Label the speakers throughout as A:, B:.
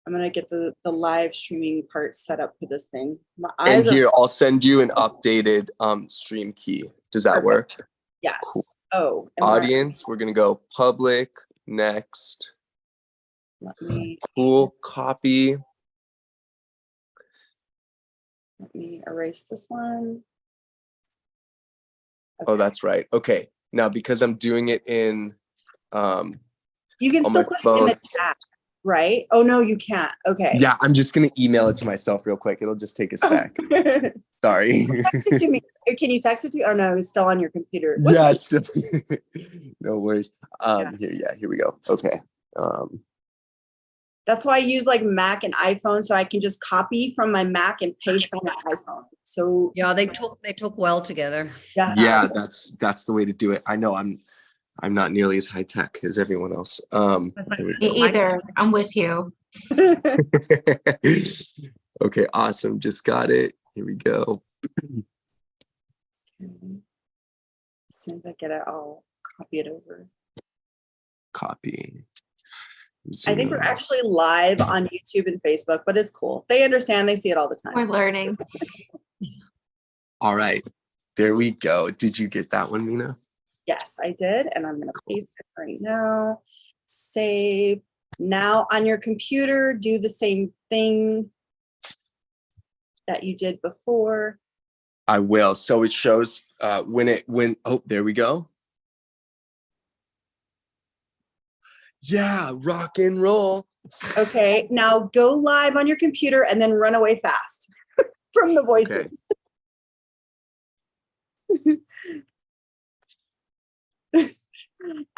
A: I'm gonna get the live streaming part set up for this thing. My
B: And
A: eyes are
B: here, I'll send you an updated stream key. Does that
A: perfect.
B: work?
A: Yes.
B: Cool.
A: Oh, and
B: Audience, we're gonna go public next.
A: let me
B: Cool. Copy.
A: erase this one.
B: Oh, that's right. Okay. Now, because I'm doing it in
A: You can
B: on
A: still
B: my
A: put it in
B: phone.
A: the chat, right? Oh no, you can't. Okay.
B: Yeah, I'm just gonna email it to myself real quick. It'll just take a sec. Sorry.
A: Text it to me. Can you text it to me? Oh no, it's still on your computer.
B: Yeah, it's still no worries.
A: Yeah.
B: Here we go. Okay.
A: That's why I use like Mac and iPhone, so I can just copy from my Mac and paste on my iPhone. So
C: Yeah, they talk well together.
B: Yeah, that's the way to do it. I know I'm not nearly as high tech as everyone else.
D: Me either. I'm with you.
B: Okay, awesome. Just got it. Here we go.
A: As soon as I get it, I'll copy it over.
B: Copy.
A: I think we're actually live on YouTube and Facebook, but it's cool. They understand. They see it all the time.
D: We're learning.
B: All right. There we go. Did you get that one, Mina?
A: Yes, I did. And I'm going to paste it right now. Save. Now on your computer, do the same thing that you did before.
B: I will. So it shows when oh, there we go. Yeah, rock and roll.
A: Okay, now go live on your computer and then run away fast from the voices.
B: Okay.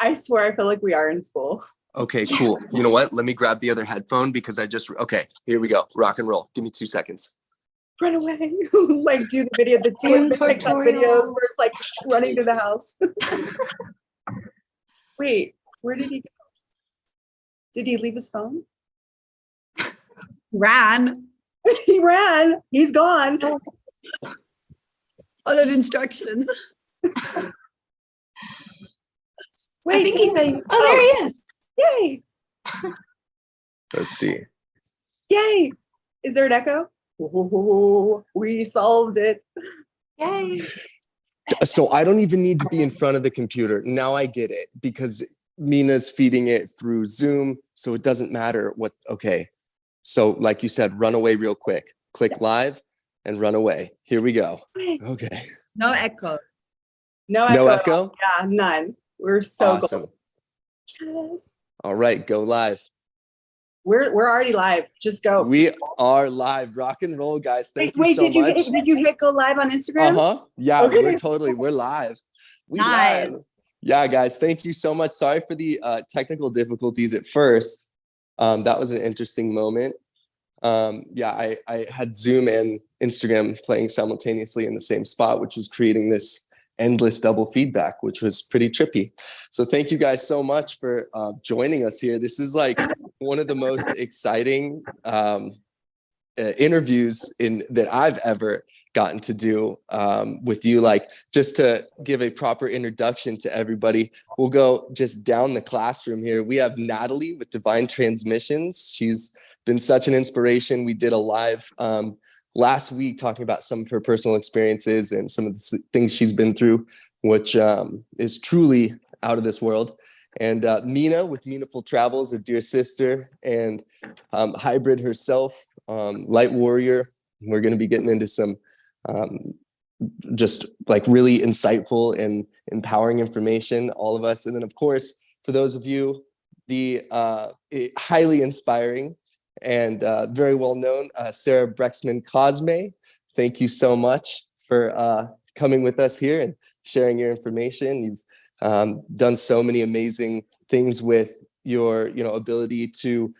A: I swear I feel like we are in school.
B: Okay, cool. You know what? Let me grab the other headphone because okay, here we go. Rock and roll. Give me 2 seconds.
A: Run away. Like do the video, the TikTok videos where it's like running to the house. Wait, where did he go? Did he leave his phone?
C: Ran.
A: He ran. He's gone.
C: Followed instructions.
A: Wait,
D: I think he's saying, oh, there he is.
A: Yay.
B: Let's see.
A: Yay. Is there an echo? Oh, we solved it.
D: Yay.
B: So I don't even need to be in front of the computer. Now I get it because Mina's feeding it through Zoom. So it doesn't matter what, okay. So like you said, run away real quick. Click live and run away. Here we go. Okay.
C: No echo.
A: No echo.
B: No echo?
A: Yeah, none. We're so
B: awesome.
A: Yes.
B: All right, go live.
A: We're already live. Just go.
B: We are live. Rock and roll, guys. Thank you so much.
A: Did you hit go live on Instagram?
B: Yeah,
A: okay.
B: we're live.
C: Nice.
B: Live. Yeah, guys, thank you so much. Sorry for the technical difficulties at first. That was an interesting moment. Yeah, I had Zoom and Instagram playing simultaneously in the same spot, which was creating this endless double feedback, which was pretty trippy. So thank you guys so much for joining us here. This is like one of the most exciting interviews that I've ever gotten to do with you. Like, just to give a proper introduction to everybody, we'll go just down the classroom here. We have Natalie with Divine Transmissions. She's been such an inspiration. We did a live last week talking about some of her personal experiences and some of the things she's been through, which is truly out of this world. And Mina with Meaningful Travels, a dear sister, and Hybrid herself, Light Warrior. We're going to be getting into some just like really insightful and empowering information, all of us. And then, of course, for those of you, the highly inspiring and very well known Sarah Brexman Cosme. Thank you so much for coming with us here and sharing your information. You've done so many amazing things with your ability to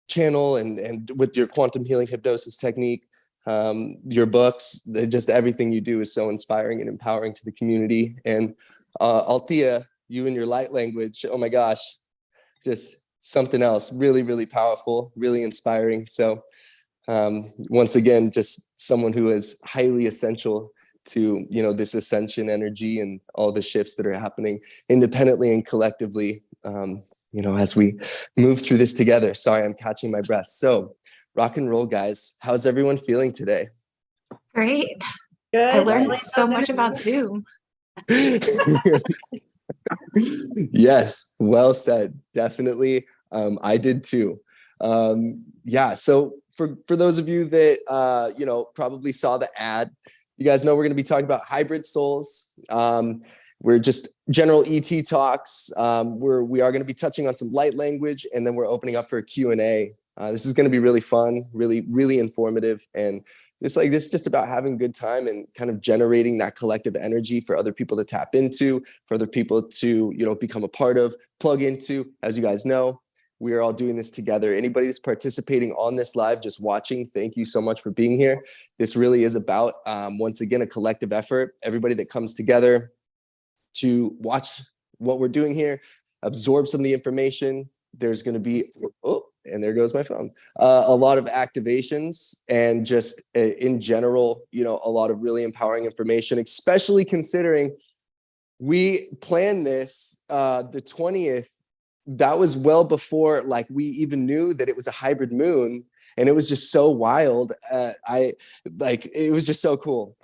B: channel and with your quantum healing hypnosis technique. Your books, just everything you do is so inspiring and empowering to the community. And Althea, you and your light language, oh my gosh, just something else, really, really powerful, really inspiring. So once again, just someone who is highly essential to, this ascension energy and all the shifts that are happening independently and collectively as we move through this together. Sorry, I'm catching my breath. So rock and roll, guys. How's everyone feeling today?
D: Great.
A: Good.
D: I learned
B: Nice.
D: so much about Zoom.
B: Yes, well said. Definitely. I did too. Yeah. So for those of you that probably saw the ad, you guys know we're going to be talking about hybrid souls. We're just general ET talks. We are going to be touching on some light language, and then we're opening up for a Q&A. This is going to be really fun, really, really informative, and it's like this is just about having a good time and kind of generating that collective energy for other people to tap into, for other people to become a part of, plug into. As you guys know, we are all doing this together. Anybody that's participating on this live, just watching, thank you so much for being here. This really is about, once again, a collective effort. Everybody that comes together to watch what we're doing here, absorb some of the information. There's going to be, and there goes my phone, a lot of activations and just in general, a lot of really empowering information, especially considering we planned this the 20th. That was well before we even knew that it was a hybrid moon, and it was just so wild. It was just so cool.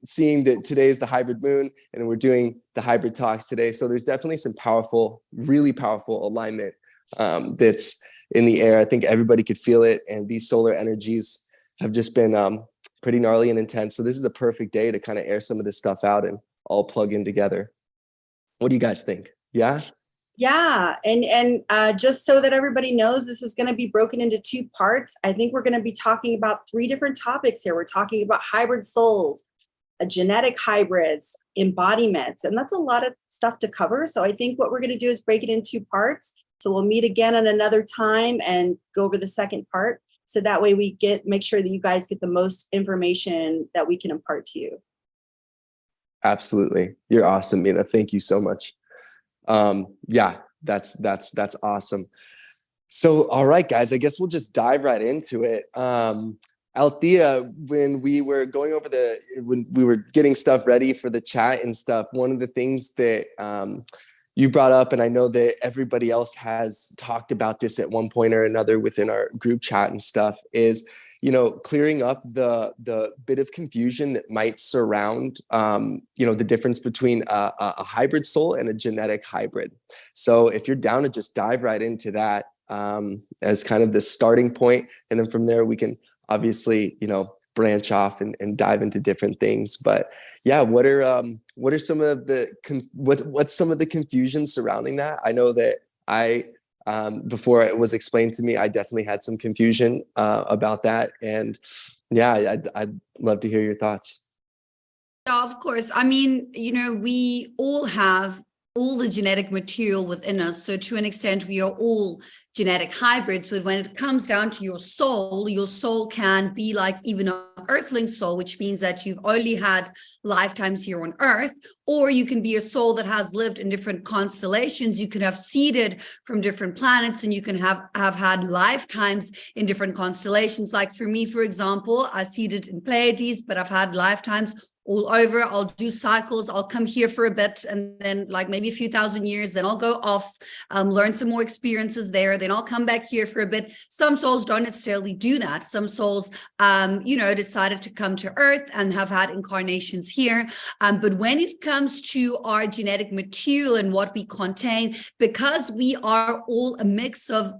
B: Seeing that today is the hybrid moon and we're doing the hybrid talks today. So there's definitely some powerful, really powerful alignment that's in the air. I think everybody could feel it. And these solar energies have just been pretty gnarly and intense. So this is a perfect day to kind of air some of this stuff out and all plug in together. What do you guys think? Yeah.
A: Yeah, and just so that everybody knows, this is going to be broken into 2 parts. I think we're going to be talking about 3 different topics here. We're talking about hybrid souls, genetic hybrids, embodiments, and that's a lot of stuff to cover. So I think what we're going to do is break it in 2 parts. So we'll meet again on another time and go over the second part. So that way we make sure that you guys get the most information that we can impart to you.
B: Absolutely. You're awesome, Mina. Thank you so much. Yeah, that's awesome. So, all right, guys, I guess we'll just dive right into it. Althea, when we were going over when we were getting stuff ready for the chat and stuff, one of the things that you brought up, and I know that everybody else has talked about this at one point or another within our group chat and stuff, is clearing up the bit of confusion that might surround, the difference between a hybrid soul and a genetic hybrid. So if you're down to just dive right into that as kind of the starting point, and then from there we can obviously, branch off and dive into different things. But yeah, what are some of what's some of the confusion surrounding that? I know that before it was explained to me, I definitely had some confusion about that. And yeah, I'd love to hear your thoughts.
C: Yeah, of course. I mean, we all have all the genetic material within us. So to an extent, we are all genetic hybrids. But when it comes down to your soul can be like even an earthling soul, which means that you've only had lifetimes here on Earth, or you can be a soul that has lived in different constellations. You can have seeded from different planets, and you can have had lifetimes in different constellations. Like for me, for example, I seeded in Pleiades, but I've had lifetimes all over. I'll do cycles. I'll come here for a bit, and then maybe a few thousand years, then I'll go off, learn some more experiences there. Then I'll come back here for a bit. Some souls don't necessarily do that. Some souls, decided to come to Earth and have had incarnations here. But when it comes to our genetic material and what we contain, because we are all a mix of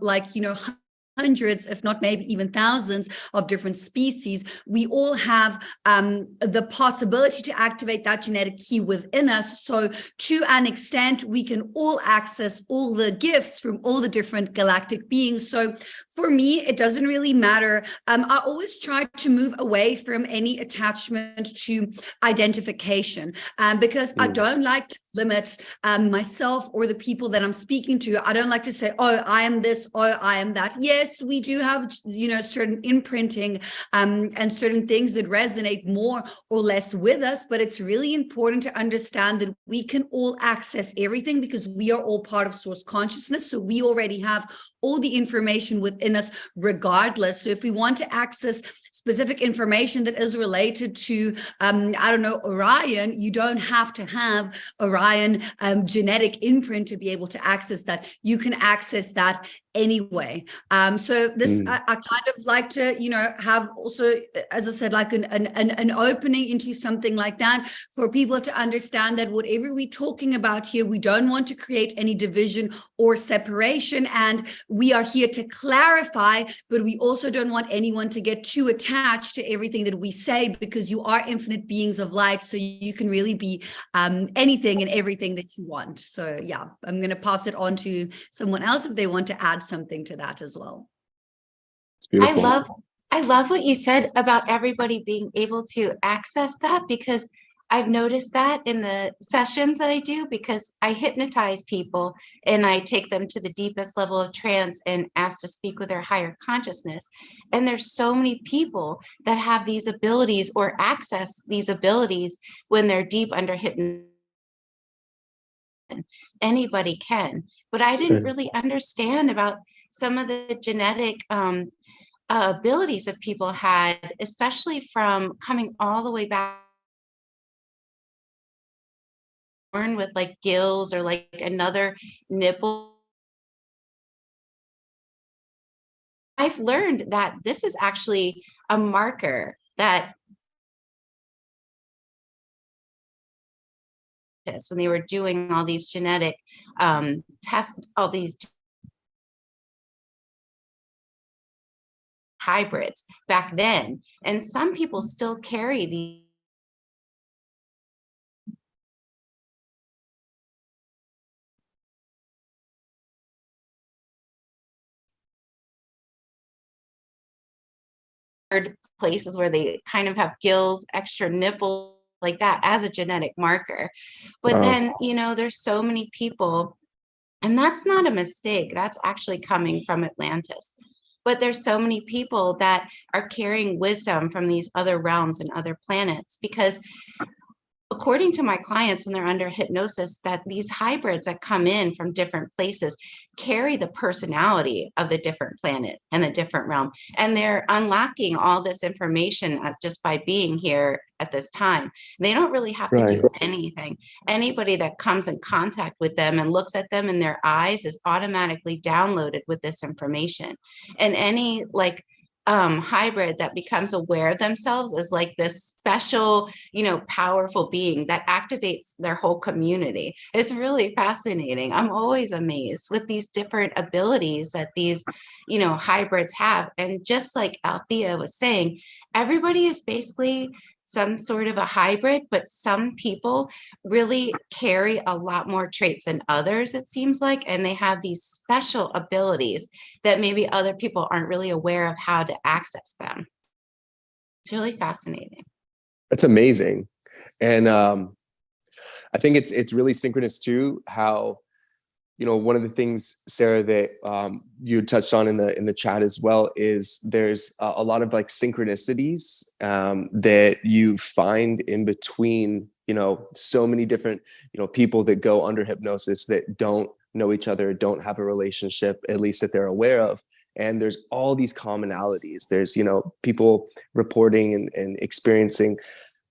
C: hundreds, if not maybe even thousands of different species, we all have the possibility to activate that genetic key within us. So to an extent, we can all access all the gifts from all the different galactic beings. So for me, it doesn't really matter. I always try to move away from any attachment to identification because I don't like to limit myself or the people that I'm speaking to. I don't like to say, oh, I am this, or I am that. Yes, we do have, certain imprinting and certain things that resonate more or less with us, but it's really important to understand that we can all access everything because we are all part of source consciousness. So we already have all the information within us regardless. So if we want to access specific information that is related to, I don't know, Orion, you don't have to have Orion genetic imprint to be able to access that. You can access that anyway. So this, I kind of like to, have also, as I said, like an opening into something like that for people to understand that whatever we're talking about here, we don't want to create any division or separation. And we are here to clarify, but we also don't want anyone to get too attached to everything that we say, because you are infinite beings of light. So you can really be anything and everything that you want. So yeah, I'm going to pass it on to someone else if they want to add something to that as well.
B: It's beautiful.
D: I love what you said about everybody being able to access that, because I've noticed that in the sessions that I do, because I hypnotize people and I take them to the deepest level of trance and ask to speak with their higher consciousness. And there's so many people that have these abilities or access these abilities when they're deep under hypnosis. Anybody can, but I didn't really understand about some of the genetic abilities that people had, especially from coming all the way back born with like gills or like another nipple. I've learned that this is actually a marker that when they were doing all these genetic tests, all these hybrids back then, and some people still carry these places where they kind of have gills, extra nipples like that as a genetic marker. But then, there's so many people, and that's not a mistake. That's actually coming from Atlantis. But there's so many people that are carrying wisdom from these other realms and other planets, because according to my clients, when they're under hypnosis, that these hybrids that come in from different places carry the personality of the different planet and the different realm. And they're unlocking all this information just by being here at this time. They don't really have to do anything. Anybody that comes in contact with them and looks at them in their eyes is automatically downloaded with this information. And any hybrid that becomes aware of themselves is like this special, powerful being that activates their whole community. It's really fascinating. I'm always amazed with these different abilities that these, hybrids have. And just like Althea was saying, everybody is basically some sort of a hybrid, but some people really carry a lot more traits than others, it seems like, and they have these special abilities that maybe other people aren't really aware of how to access them. It's really fascinating.
B: That's amazing. And I think it's really synchronous too, how, one of the things, Sarah, that you touched on in the chat as well, is there's a lot of like synchronicities that you find in between, so many different, people that go under hypnosis that don't know each other, don't have a relationship, at least that they're aware of. And there's all these commonalities. There's, people reporting and experiencing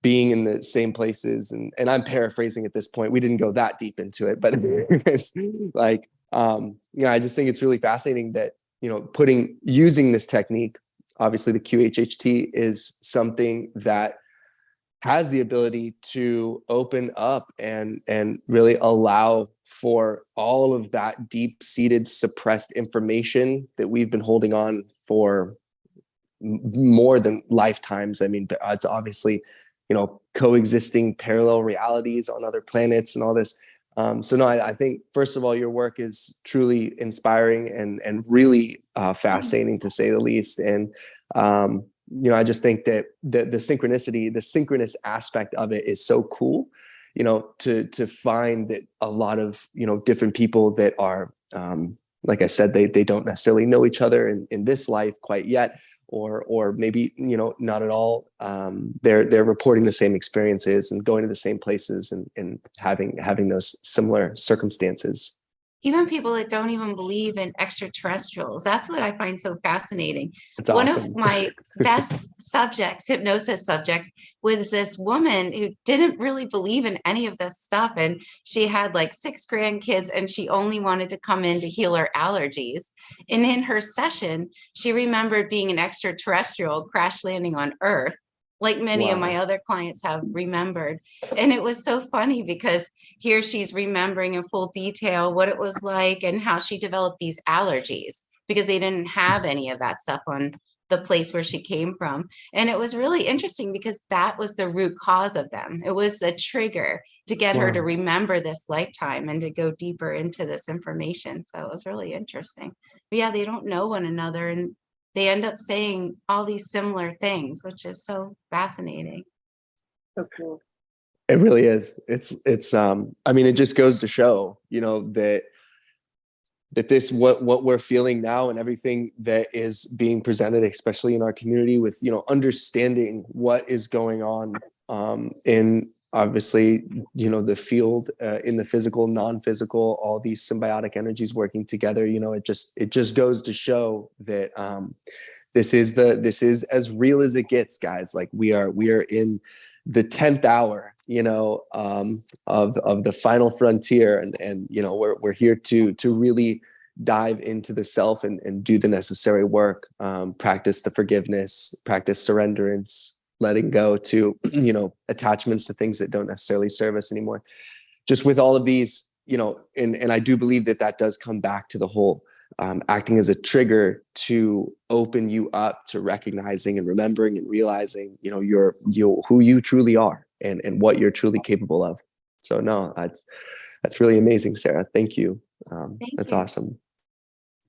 B: being in the same places, and I'm paraphrasing at this point. We didn't go that deep into it, but it's like, I just think it's really fascinating that, using this technique, obviously the QHHT is something that has the ability to open up and really allow for all of that deep-seated suppressed information that we've been holding on for more than lifetimes. I mean, it's obviously, coexisting parallel realities on other planets and all this. So no, I think, first of all, your work is truly inspiring and really fascinating, to say the least. And, I just think that the synchronicity, the synchronous aspect of it is so cool, to find that a lot of, different people that are, like I said, they don't necessarily know each other in this life quite yet, or maybe, not at all. They're reporting the same experiences and going to the same places and having those similar circumstances.
D: even people that don't even believe in extraterrestrials. That's what I find so fascinating.
B: That's
D: One
B: awesome.
D: of my best subjects, hypnosis subjects, was this woman who didn't really believe in any of this stuff. And she had like 6 grandkids, and she only wanted to come in to heal her allergies. And in her session, she remembered being an extraterrestrial crash landing on Earth, like many of my other clients have remembered. And it was so funny because here she's remembering in full detail what it was like and how she developed these allergies, because they didn't have any of that stuff on the place where she came from. And it was really interesting because that was the root cause of them. It was a trigger to get her to remember this lifetime and to go deeper into this information. So it was really interesting. But yeah, they don't know one another, and they end up saying all these similar things, which is so fascinating.
A: So cool.
B: It really is. It's I mean, it just goes to show, you know, that this, what we're feeling now and everything that is being presented, especially in our community, with, you know, understanding what is going on in, obviously, you know, the field, in the physical, non-physical, all these symbiotic energies working together. You know, it just goes to show that this is as real as it gets, guys. Like we are in the 10th hour, you know, of the final frontier, and you know, we're here to really dive into the self and do the necessary work, practice the forgiveness, practice surrenderance, letting go to, you know, attachments to things that don't necessarily serve us anymore. Just with all of these, you know, and I do believe that does come back to the whole acting as a trigger to open you up to recognizing and remembering and realizing, you know, who you truly are and what you're truly capable of. So no, that's really amazing, Sarah. Thank you. That's awesome.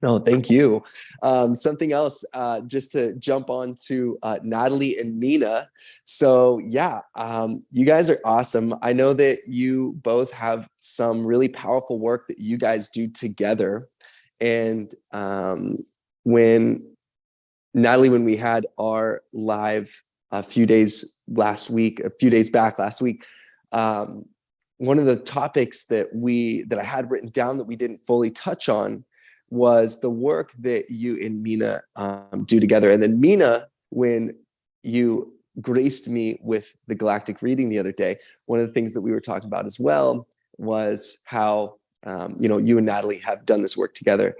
B: No, thank you. Something else, just to jump on to Natalie and Mina. So yeah, you guys are awesome. I know that you both have some really powerful work that you guys do together. And when Natalie, when we had our live a few days back last week, one of the topics that I had written down that we didn't fully touch on was the work that you and Mina do together. And then Mina, when you graced me with the galactic reading the other day, one of the things that we were talking about as well was how you know, you and Natalie have done this work together.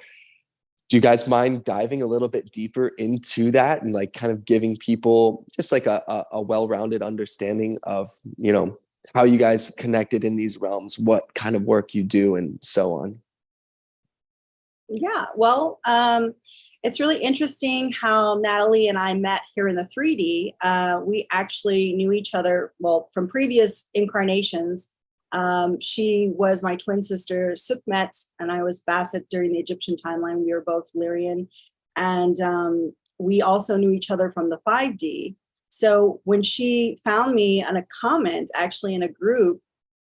B: Do you guys mind diving a little bit deeper into that and like kind of giving people just like a well-rounded understanding of, you know, how you guys connected in these realms, what kind of work you do, and so on?
A: Yeah, well, it's really interesting how Natalie and I met here in the 3D. We actually knew each other, well, from previous incarnations. She was my twin sister, Sukmet, and I was Basset during the Egyptian timeline. We were both Lyrian. And we also knew each other from the 5D. So when she found me on a comment, actually in a group,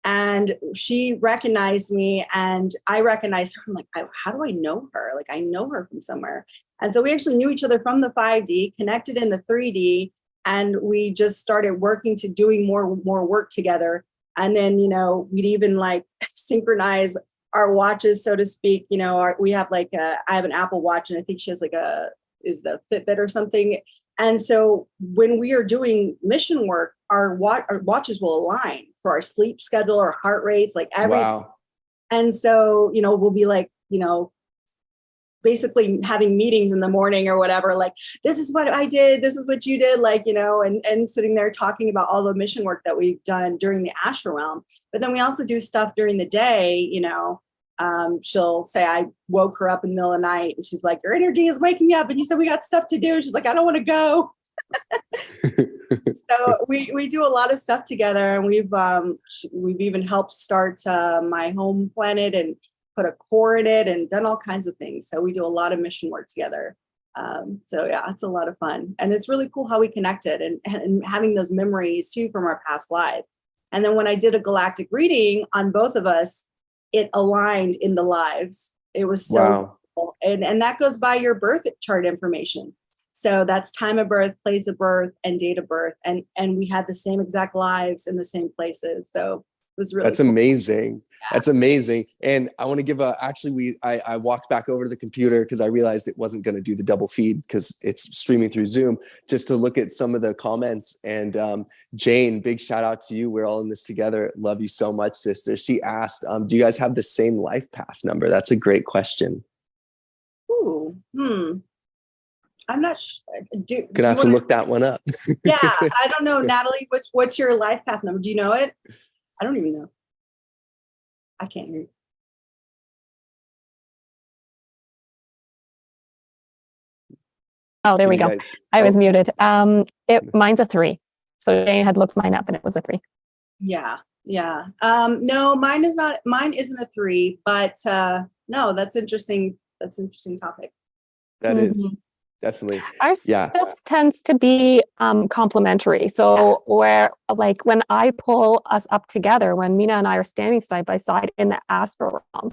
A: and she recognized me and I recognized her, I'm like, how do I know her? Like, I know her from somewhere. And so we actually knew each other from the 5D, connected in the 3D, and we just started working to doing more work together. And then, you know, we'd even like synchronize our watches, so to speak. You know, we have like I have an Apple Watch, and I think she has like is the Fitbit or something. And so when we are doing mission work, our watches will align for our sleep schedule, our heart rates, like everything.
B: Wow. And
A: so, you know, we'll be like, you know, basically having meetings in the morning or whatever, like, this is what I did, this is what you did, like, you know, and sitting there talking about all the mission work that we've done during the astral realm. But then we also do stuff during the day, you know. She'll say I woke her up in the middle of the night and she's like, your energy is waking me up and you said we got stuff to do. She's like, I don't want to go. So we do a lot of stuff together, and we've even helped start my home planet and put a core in it and done all kinds of things. So we do a lot of mission work together. So yeah, it's a lot of fun, and it's really cool how we connected and having those memories too from our past life. And then when I did a galactic reading on both of us, it aligned in the lives. It was so cool. And that goes by your birth chart information. So that's time of birth, place of birth, and date of birth. And we had the same exact lives in the same places. So it was really
B: That's
A: cool.
B: amazing. That's amazing. And I want to give I walked back over to the computer because I realized it wasn't going to do the double feed because it's streaming through Zoom, just to look at some of the comments. And Jane, big shout out to you. We're all in this together. Love you so much, sister. She asked, do you guys have the same life path number? That's a great question.
A: Ooh, I'm not sure.
B: Gonna have to look that one up.
A: Yeah, I don't know, Natalie. What's your life path number? Do you know it? I don't even know. I can't hear you.
E: Oh, there we go. I was muted. Mine's a 3. So Jane had looked mine up and it was a 3.
A: Yeah. No, mine isn't a 3, but no, that's interesting. That's an interesting topic.
B: That is. Definitely.
E: Our stuff tends to be complementary. So where like when I pull us up together, when Mina and I are standing side by side in the astral realm,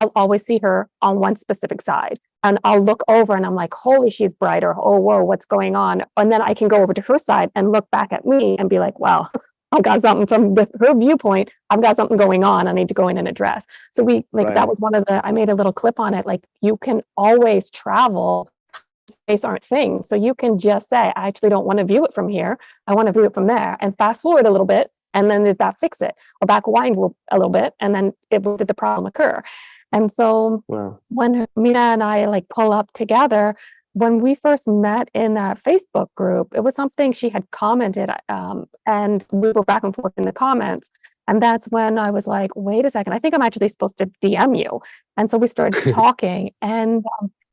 E: I'll always see her on one specific side. And I'll look over and I'm like, holy, she's brighter. Oh, whoa, what's going on? And then I can go over to her side and look back at me and be like, wow, I've got something from her viewpoint. I've got something going on. I need to go in and address. So that was one of I made a little clip on it. Like you can always travel. Space aren't things. So you can just say, I actually don't want to view it from here. I want to view it from there, and fast forward a little bit. And then did that fix it? Or back wind a little bit. And then did the problem occur? And so when Mina and I like pull up together, when we first met in that Facebook group, it was something she had commented and we were back and forth in the comments. And that's when I was like, wait a second, I think I'm actually supposed to DM you. And so we started talking and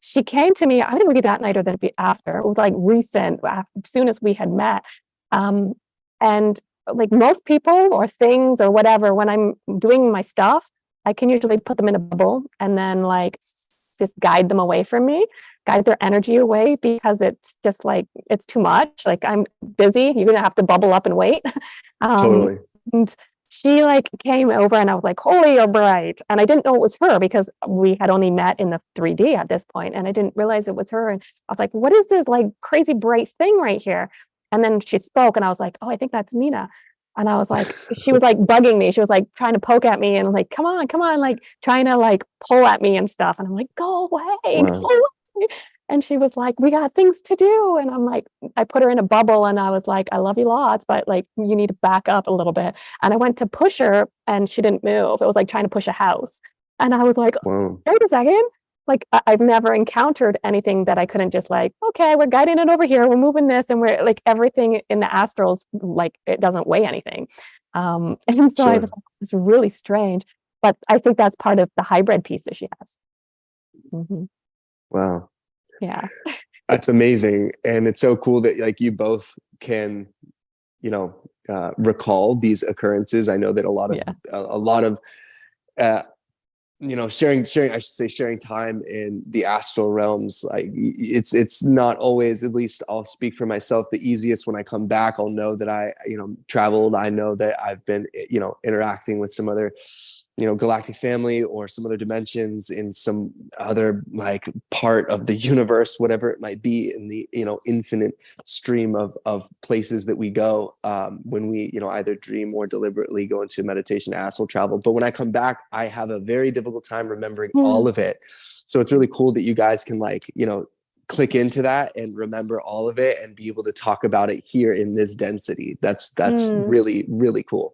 E: she came to me, I think it was either that night or the after. It was like recent, as soon as we had met. And like most people or things or whatever, when I'm doing my stuff, I can usually put them in a bubble and then like just guide them away from me, guide their energy away, because it's just like, it's too much. Like I'm busy, you're going to have to bubble up and wait.
B: Totally.
E: And she like came over and I was like, holy, you're bright. And I didn't know it was her because we had only met in the 3D at this point, and I didn't realize it was her. And I was like, what is this like crazy bright thing right here? And then she spoke and I was like, oh, I think that's Mina. And I was like, she was like bugging me. She was like trying to poke at me and like, come on, like trying to like pull at me and stuff. And I'm like, go away, go away. And she was like, we got things to do. And I'm like, I put her in a bubble and I was like, I love you lots, but like, you need to back up a little bit. And I went to push her and she didn't move. It was like trying to push a house. And I was like, wait a second. Like, I've never encountered anything that I couldn't just like, okay, we're guiding it over here. We're moving this. And we're like, everything in the astrals, like it doesn't weigh anything. And so I was like, it's really strange, but I think that's part of the hybrid piece that she has.
B: Wow.
E: Yeah.
B: That's amazing. And it's so cool that like you both can, recall these occurrences. I know that a lot of sharing time in the astral realms, like it's not always, at least I'll speak for myself, the easiest. When I come back, I'll know that I traveled. I know that I've been interacting with some other galactic family or some other dimensions in some other like part of the universe, whatever it might be, in the infinite stream of places that we go when we either dream or deliberately go into meditation, astral travel. But when I come back, I have a very difficult time remembering all of it. So it's really cool that you guys can click into that and remember all of it and be able to talk about it here in this density. That's really, really cool.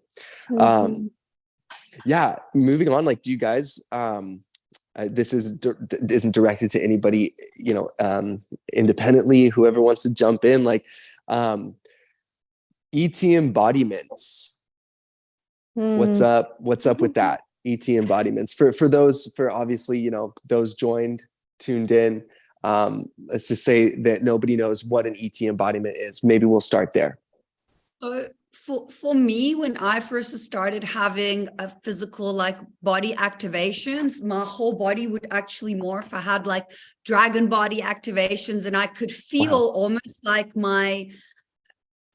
B: Yeah, moving on, like, do you guys this isn't directed to anybody independently, whoever wants to jump in, like ET embodiments, what's up with that? ET embodiments for obviously those tuned in, let's just say that nobody knows what an ET embodiment is. Maybe we'll start there.
C: For me, when I first started having a physical like body activations, my whole body would actually morph. I had like dragon body activations, and I could feel almost like my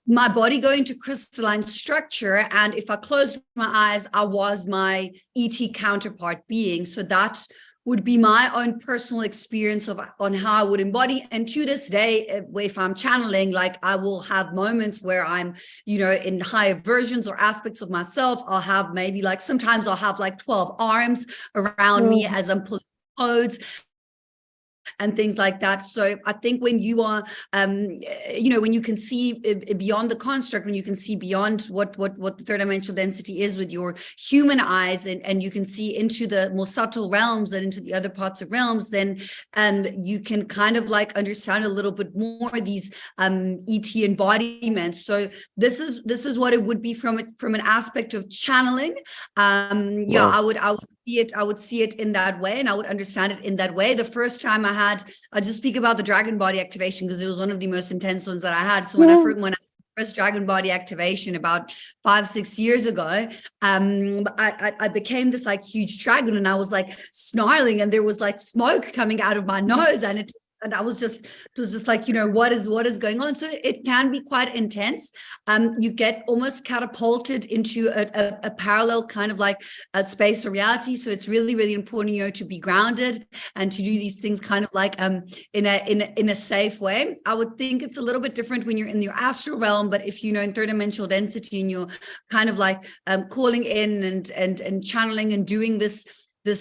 C: body going to crystalline structure. And if I closed my eyes, I was my ET counterpart being. So that would be my own personal experience of on how I would embody. And to this day, if I'm channeling, like I will have moments where I'm, you know, in higher versions or aspects of myself. I'll have maybe like, sometimes I'll have like 12 arms around me as I'm pulling codes and things like that. So I think when you are, you know, when you can see beyond the construct, when you can see beyond what the third dimensional density is with your human eyes, and you can see into the more subtle realms and into the other parts of realms, then you can kind of like understand a little bit more these ET embodiments. So this is what it would be from an aspect of channeling. Yeah, I would see it in that way, and I would understand it in that way. The first time I'll just speak about the dragon body activation because it was one of the most intense ones that I had. So when I first dragon body activation about 5-6 years ago, I became this like huge dragon, and I was like snarling, and there was like smoke coming out of my nose, and it was just like, you know, what is going on? So it can be quite intense. You get almost catapulted into a parallel kind of like a space or reality. So it's really, really important, you know, to be grounded and to do these things kind of like in a safe way. I would think it's a little bit different when you're in your astral realm, but if you know in third dimensional density and you're kind of like calling in and channeling and doing this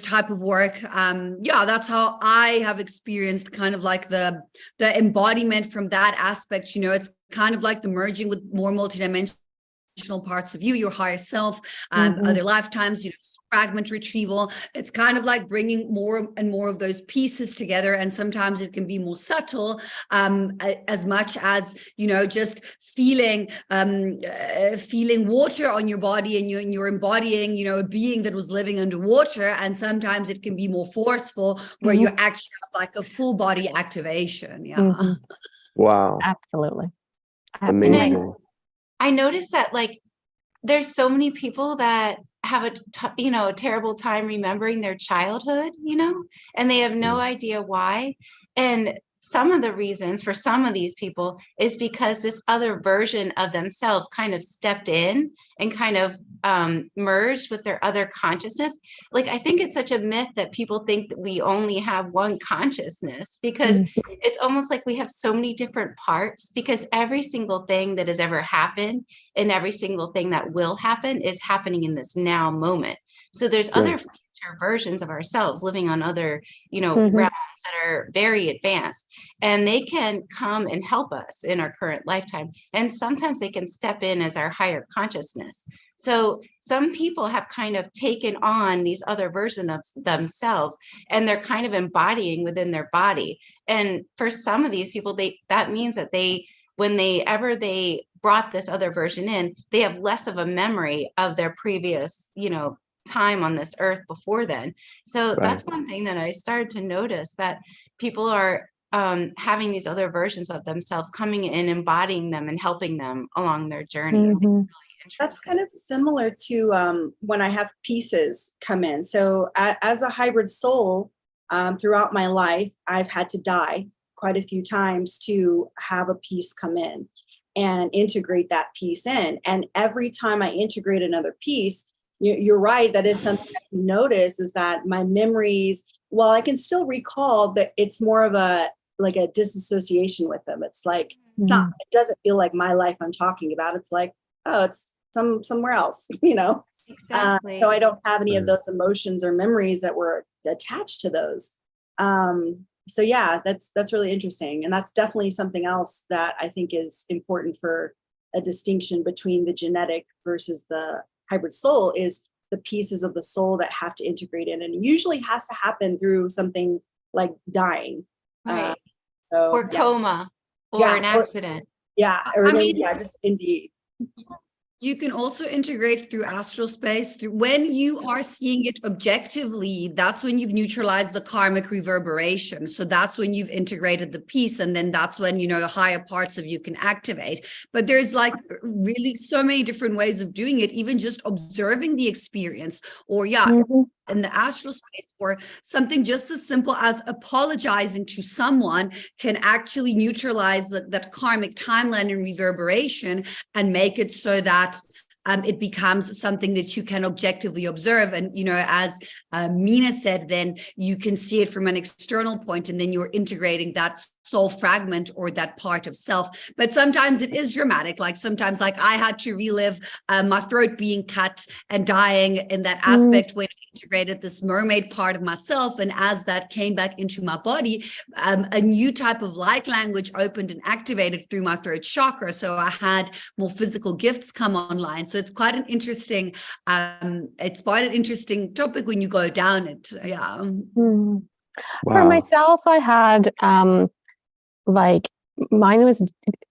C: type of work, yeah, that's how I have experienced kind of like the embodiment from that aspect. You know, it's kind of like the merging with more multidimensional parts of you, your higher self, other lifetimes, you know, fragment retrieval. It's kind of like bringing more and more of those pieces together, and sometimes it can be more subtle, as much as, you know, just feeling water on your body, and you're embodying, you know, a being that was living underwater. And sometimes it can be more forceful, where you actually have like a full body activation. Yeah.
B: Wow.
E: Absolutely.
B: Amazing.
D: I noticed that like there's so many people that have a terrible time remembering their childhood, you know, and they have no idea why. And some of the reasons for some of these people is because this other version of themselves kind of stepped in and kind of merged with their other consciousness. Like, I think it's such a myth that people think that we only have one consciousness, because it's almost like we have so many different parts, because every single thing that has ever happened and every single thing that will happen is happening in this now moment. So there's other future versions of ourselves living on other, you know, realms that are very advanced, and they can come and help us in our current lifetime. And sometimes they can step in as our higher consciousness. So some people have kind of taken on these other versions of themselves, and they're kind of embodying within their body. And for some of these people, that means that when they brought this other version in, they have less of a memory of their previous, you know, time on this earth before then. So that's one thing that I started to notice, that people are having these other versions of themselves coming in, embodying them and helping them along their journey. I think it's really
A: That's kind of similar to when I have pieces come in. So as a hybrid soul, throughout my life, I've had to die quite a few times to have a piece come in and integrate that piece in. And every time I integrate another piece, you're right, that is something I can notice, is that my memories, while I can still recall, that it's more of a disassociation with them. It's like, it doesn't feel like my life I'm talking about. It's like, oh, it's somewhere else, you know?
D: Exactly.
A: So I don't have any of those emotions or memories that were attached to those. So yeah, that's really interesting. And that's definitely something else that I think is important for a distinction between the genetic versus the hybrid soul, is the pieces of the soul that have to integrate in. And it usually has to happen through something like dying.
D: Right.
A: Or
D: coma, or an accident.
A: Just indeed.
C: You can also integrate through astral space. When you are seeing it objectively, that's when you've neutralized the karmic reverberation. So that's when you've integrated the piece, and then that's when, you know, higher parts of you can activate. But there's like really so many different ways of doing it, even just observing the experience, or in the astral space, or something just as simple as apologizing to someone can actually neutralize that karmic timeline and reverberation, and make it so that it becomes something that you can objectively observe. And, as Mina said, then you can see it from an external point, and then you're integrating that soul fragment or that part of self. But sometimes it is dramatic. Like sometimes, like I had to relive my throat being cut and dying in that aspect when I integrated this mermaid part of myself. And as that came back into my body, a new type of light language opened and activated through my throat chakra. So I had more physical gifts come online. So it's quite an interesting, topic when you go down it. Yeah.
E: For
B: Wow.
E: myself, I had like mine was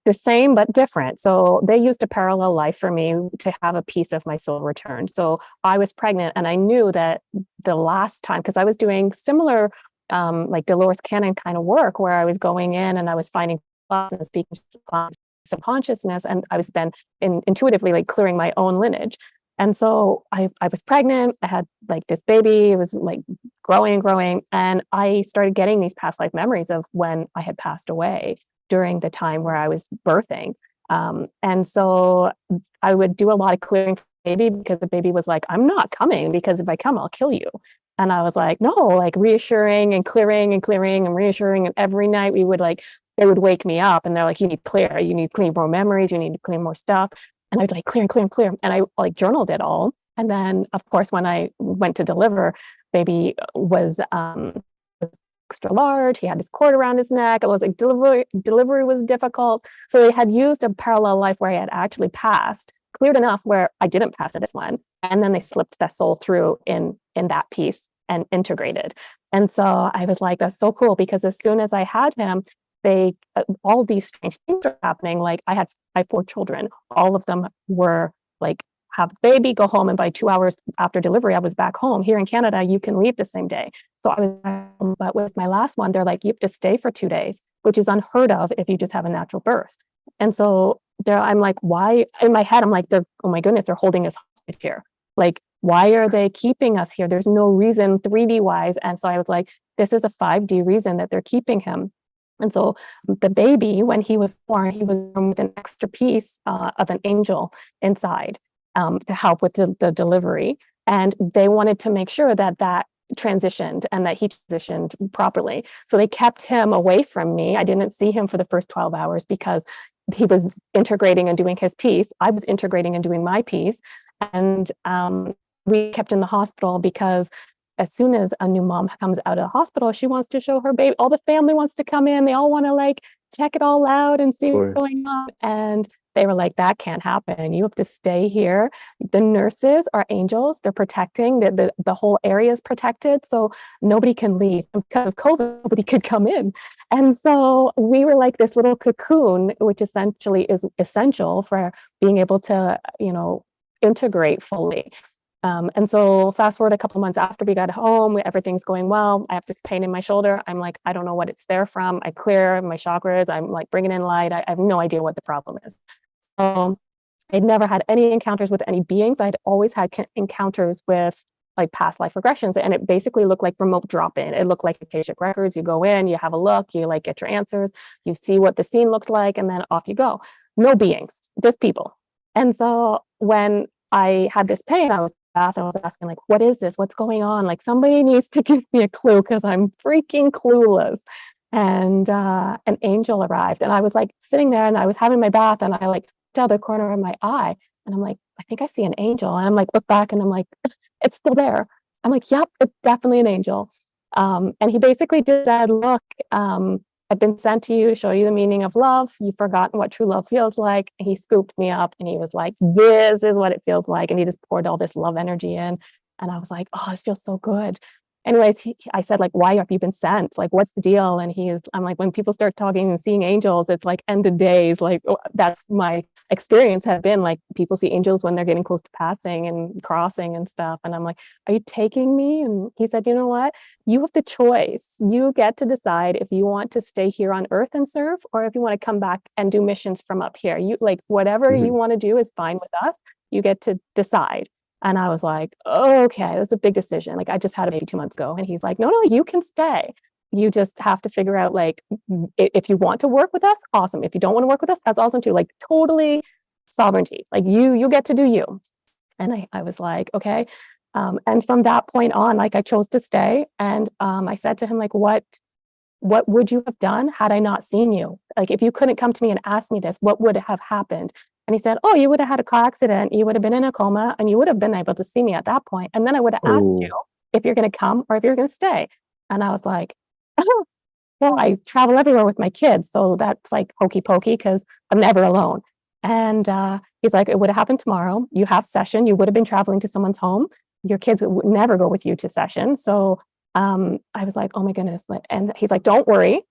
E: the same but different. So they used a parallel life for me to have a piece of my soul returned. So I was pregnant, and I knew that the last time, because I was doing similar like Dolores Cannon kind of work, where I was going in and I was finding and speaking subconsciousness, and I was then intuitively like clearing my own lineage. And so I was pregnant. I had like this baby. It was like growing. And I started getting these past life memories of when I had passed away during the time where I was birthing. And so I would do a lot of clearing for the baby, because the baby was like, I'm not coming, because if I come, I'll kill you. And I was like, no, like reassuring and clearing and reassuring. And every night we would they would wake me up, and they're like, you need to clean more memories. You need to clean more stuff. And I'd like clear. And I like journaled it all. And then of course, when I went to deliver, baby was extra large. He had his cord around his neck. It was like delivery was difficult. So they had used a parallel life where I had actually passed, cleared enough where I didn't pass in this one. And then they slipped that soul through in that piece and integrated. And so I was like, that's so cool, because as soon as I had him, they all these strange things were happening. Like I had 4 children. All of them were like, have the baby, go home, and by 2 hours after delivery, I was back home. Here in Canada, you can leave the same day. So I was home, but with my last one, they're like, you have to stay for 2 days, which is unheard of if you just have a natural birth. And so I'm like, why? In my head, I'm like, oh my goodness, they're holding us hostage here. Like, why are they keeping us here? There's no reason 3D wise. And so I was like, this is a 5D reason that they're keeping him. And so the baby, when he was born, he was born with an extra piece of an angel inside to help with the delivery. And they wanted to make sure that transitioned and that he transitioned properly. So they kept him away from me. I didn't see him for the first 12 hours because he was integrating and doing his piece. I was integrating and doing my piece. And we kept in the hospital because as soon as a new mom comes out of the hospital, she wants to show her baby. All the family wants to come in. They all want to like check it all out and see what's going on. And they were like, that can't happen. You have to stay here. The nurses are angels. They're protecting. The whole area is protected. So nobody can leave. Because of COVID, nobody could come in. And so we were like this little cocoon, which essentially is essential for being able to, integrate fully. And so fast forward a couple months after we got home, everything's going well. I have this pain in my shoulder. I'm like, I don't know what it's there from. I clear my chakras. I'm like bringing in light. I have no idea what the problem is. I'd never had any encounters with any beings. I'd always had encounters with like past life regressions, and it basically looked like remote drop-in. It looked like Akashic records. You go in, you have a look, you like get your answers, you see what the scene looked like, and then off you go. No beings, just people. And so when I had this pain, I was asking like, what is this? What's going on? Like somebody needs to give me a clue because I'm freaking clueless. And an angel arrived, and I was like sitting there, and I was having my bath, and I like out the corner of my eye, and I'm like, I think I see an angel. And I'm like, look back, and I'm like, it's still there. I'm like, yep, it's definitely an angel. And he basically just said, look, I've been sent to you to show you the meaning of love. You've forgotten what true love feels like. And he scooped me up, and he was like, this is what it feels like. And he just poured all this love energy in. And I was like, oh, this feels so good. Anyways, I said, like, why have you been sent? Like, what's the deal? And I'm like, when people start talking and seeing angels, it's like end of days. Like, that's my experience have been like, people see angels when they're getting close to passing and crossing and stuff. And I'm like, are you taking me? And he said, you know what? You have the choice. You get to decide if you want to stay here on earth and serve, or if you want to come back and do missions from up here. You like, whatever you want to do is fine with us. You get to decide. And I was like, oh, okay, that's a big decision. Like I just had a baby 2 months ago. And he's like, no, you can stay. You just have to figure out like, if you want to work with us, awesome. If you don't want to work with us, that's awesome too. Like totally sovereignty. Like you get to do you. And I was like, okay. And from that point on, like I chose to stay. And I said to him, like, what would you have done had I not seen you? Like, if you couldn't come to me and ask me this, what would have happened? And he said, oh, you would have had a car accident. You would have been in a coma and you would have been able to see me at that point. And then I would have asked you if you're going to come or if you're going to stay. And I was like, oh, well, I travel everywhere with my kids. So that's like hokey pokey because I'm never alone. And he's like, it would have happened tomorrow. You have session. You would have been traveling to someone's home. Your kids would never go with you to session. So I was like, oh my goodness. And he's like, don't worry.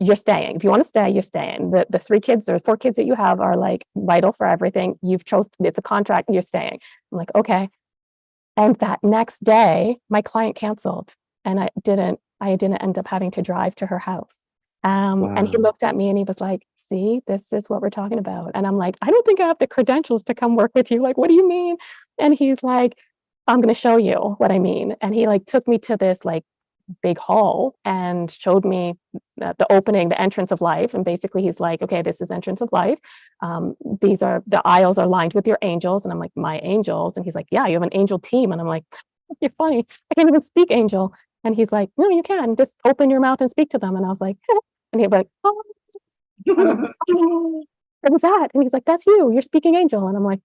E: You're staying. If you want to stay, you're staying. The 3 kids or 4 kids that you have are like vital for everything. You've chosen, it's a contract, you're staying. I'm like, okay. And that next day, my client canceled and I didn't end up having to drive to her house. And he looked at me and he was like, see, this is what we're talking about. And I'm like, I don't think I have the credentials to come work with you. Like, what do you mean? And he's like, I'm going to show you what I mean. And he like took me to this like big hall and showed me the opening, the entrance of life. And basically he's like, okay, this is entrance of life. These are, the aisles are lined with your angels. And I'm like, my angels? And he's like, yeah, you have an angel team. And I'm like, you're funny. I can't even speak angel. And he's like, no, you can just open your mouth and speak to them. And I was like, and he'd be like, oh, what was that? And he's like, that's you, you're speaking angel. And I'm like,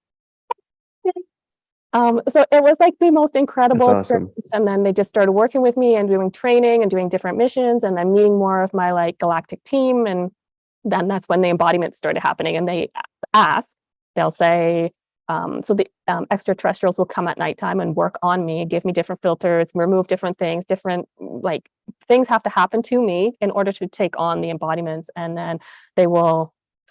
E: so it was like the most incredible experience. And then they just started working with me and doing training and doing different missions and then meeting more of my like galactic team. And then that's when the embodiments started happening. And they ask, they'll say, so the extraterrestrials will come at nighttime and work on me, give me different filters, remove different things, different like things have to happen to me in order to take on the embodiments. And then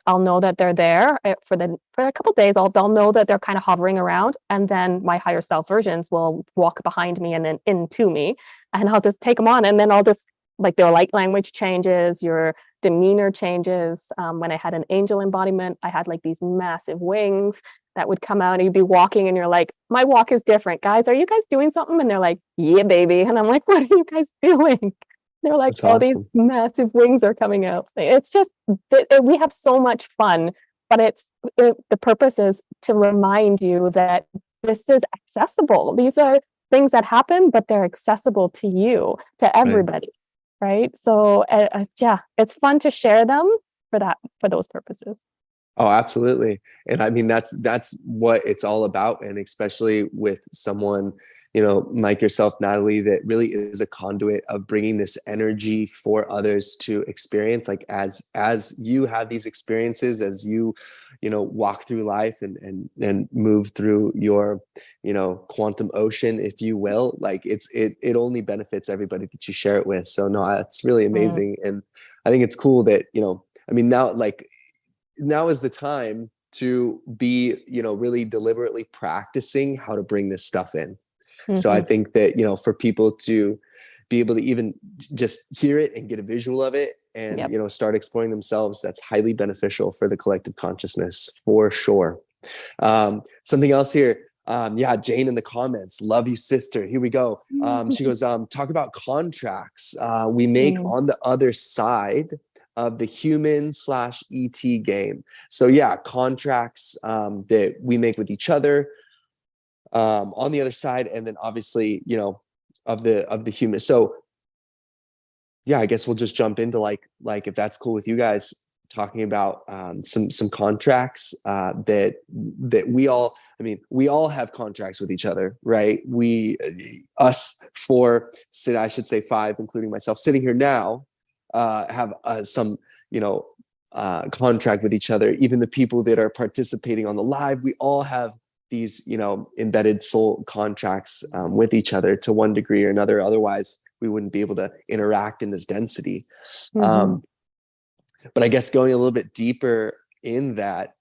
E: I'll know that they're there for a couple of days. They'll know that they're kind of hovering around, and then my higher self versions will walk behind me and then into me, and I'll just take them on. And then I'll just like their light language changes, your demeanor changes. When I had an angel embodiment, I had like these massive wings that would come out, and you'd be walking, and you're like, my walk is different, guys. Are you guys doing something? And they're like, yeah, baby. And I'm like, what are you guys doing? They're like,
B: That's
E: oh,
B: awesome.
E: these massive wings are coming out. It's just, we have so much fun, but the purpose is to remind you that this is accessible. These are things that happen, but they're accessible to you, to everybody, right? So yeah, it's fun to share them for those purposes.
B: Oh, absolutely. And I mean, that's what it's all about. And especially with someone, like yourself, Natalie, that really is a conduit of bringing this energy for others to experience. Like as you have these experiences, as you walk through life and move through your, quantum ocean, if you will, like it only benefits everybody that you share it with. So no, that's really amazing. And I think it's cool that, I mean, now is the time to be, really deliberately practicing how to bring this stuff in. So I think that, for people to be able to even just hear it and get a visual of it and, start exploring themselves, that's highly beneficial for the collective consciousness for sure. Something else here. Jane in the comments, love you, sister. Here we go. She goes, talk about contracts we make on the other side of the human/ET game. So yeah, contracts that we make with each other on the other side, and then obviously, of the human. So yeah, I guess we'll just jump into like if that's cool with you guys, talking about some contracts that we all, I mean, we all have contracts with each other, right? Us four, I should say 5, including myself, sitting here now, have some, contract with each other. Even the people that are participating on the live, we all have these, embedded soul contracts with each other to one degree or another. Otherwise, we wouldn't be able to interact in this density. But I guess going a little bit deeper in that,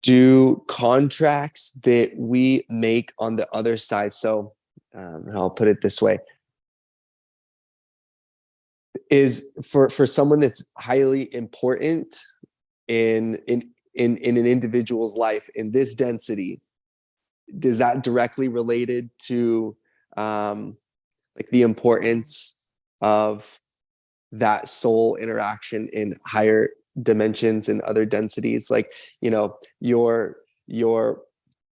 B: do contracts that we make on the other side. So I'll put it this way. Is for someone that's highly important in an individual's life in this density, is that directly related to like the importance of that soul interaction in higher dimensions and other densities, like, you know, your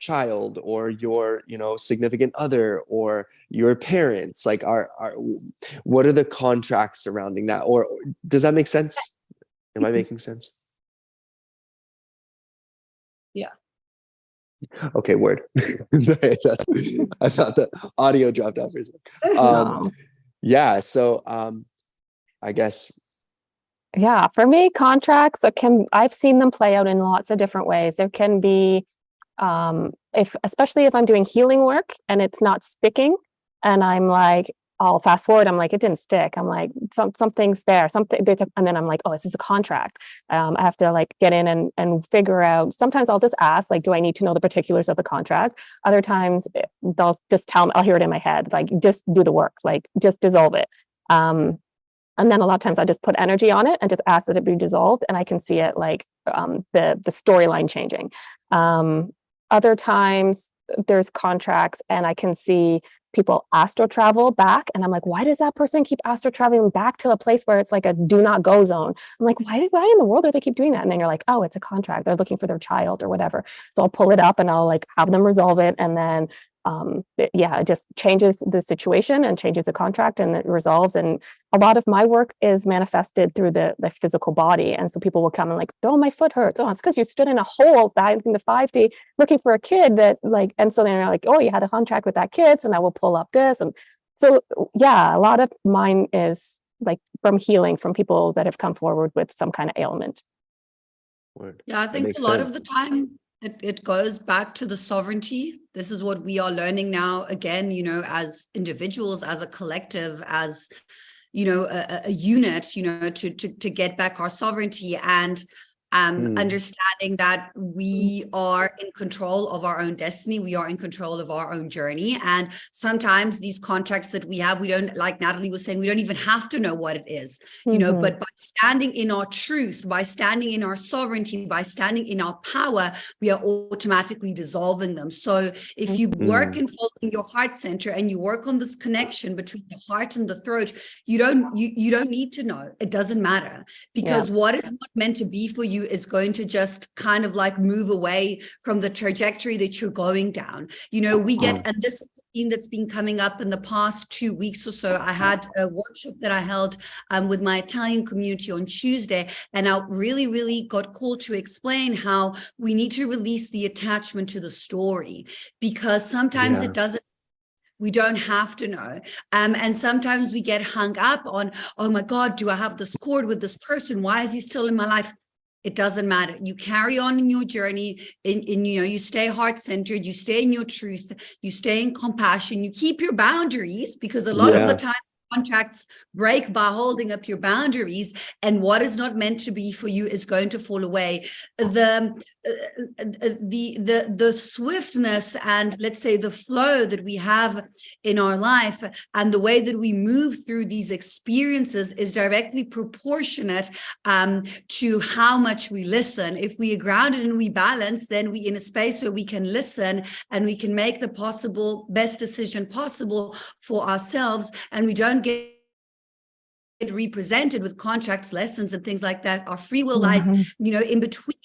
B: child or your, you know, significant other or your parents, like are what are the contracts surrounding that? Or does that make sense? Am I making sense?
A: Yeah.
B: Okay, word. Sorry, I thought the audio dropped out for a second.
E: No.
B: Yeah, so I guess.
E: Yeah, for me, contracts I've seen them play out in lots of different ways. There can be, especially if I'm doing healing work and it's not sticking, and I'm like, I'll fast forward. I'm like, it didn't stick. I'm like, something's there, and then I'm like, oh, this is a contract. I have to like get in and figure out. Sometimes I'll just ask, like, do I need to know the particulars of the contract? Other times they'll just tell me, I'll hear it in my head, like, just do the work, like, just dissolve it. And then a lot of times I just put energy on it and just ask that it be dissolved, and I can see it like the storyline changing. Other times there's contracts and I can see people astral travel back, and I'm like, why does that person keep astral traveling back to a place where it's like a do not go zone? I'm like, why in the world do they keep doing that? And then you're like, oh, it's a contract. They're looking for their child or whatever. So I'll pull it up and I'll like have them resolve it, and then it just changes the situation and changes the contract, and it resolves. And a lot of my work is manifested through the physical body. And so people will come and like, oh, my foot hurts. Oh, it's because you stood in a hole back in the 5D looking for a kid that like, and so they're like, oh, you had a contract with that kid. So now we'll pull up this. And so, yeah, a lot of mine is like from healing from people that have come forward with some kind of ailment.
B: Word.
C: Yeah, I
B: That
C: think
B: makes
C: a lot
B: sense.
C: of the time it goes back to the sovereignty. This is what we are learning now, again, you know, as individuals, as a collective, as, you know, a unit, you know, to get back our sovereignty and understanding that we are in control of our own destiny. We are in control of our own journey. And sometimes these contracts that we have, we don't, like Natalie was saying, we don't even have to know what it is, you know, but by standing in our truth, by standing in our sovereignty, by standing in our power, we are automatically dissolving them. So if you work in following your heart center and you work on this connection between the heart and the throat, you don't need to know. It doesn't matter, because what is not meant to be for you is going to just kind of like move away from the trajectory that you're going down. You know, we get, and this is the theme that's been coming up in the past 2 weeks or so. I had a workshop that I held with my Italian community on Tuesday, and I really got called to explain how we need to release the attachment to the story, because sometimes it doesn't. We don't have to know. And sometimes we get hung up on, oh my God, do I have this cord with this person? Why is he still in my life? It doesn't matter. You carry on in your journey, in you know, you stay heart-centered, you stay in your truth, you stay in compassion, you keep your boundaries, because a lot of the time contracts break by holding up your boundaries, and what is not meant to be for you is going to fall away. The swiftness and, let's say, the flow that we have in our life and the way that we move through these experiences is directly proportionate to how much we listen. If we are grounded and we balance, then we in a space where we can listen and we can make the best decision possible for ourselves, and we don't get represented with contracts, lessons, and things like that. Our free will lies, you know, in between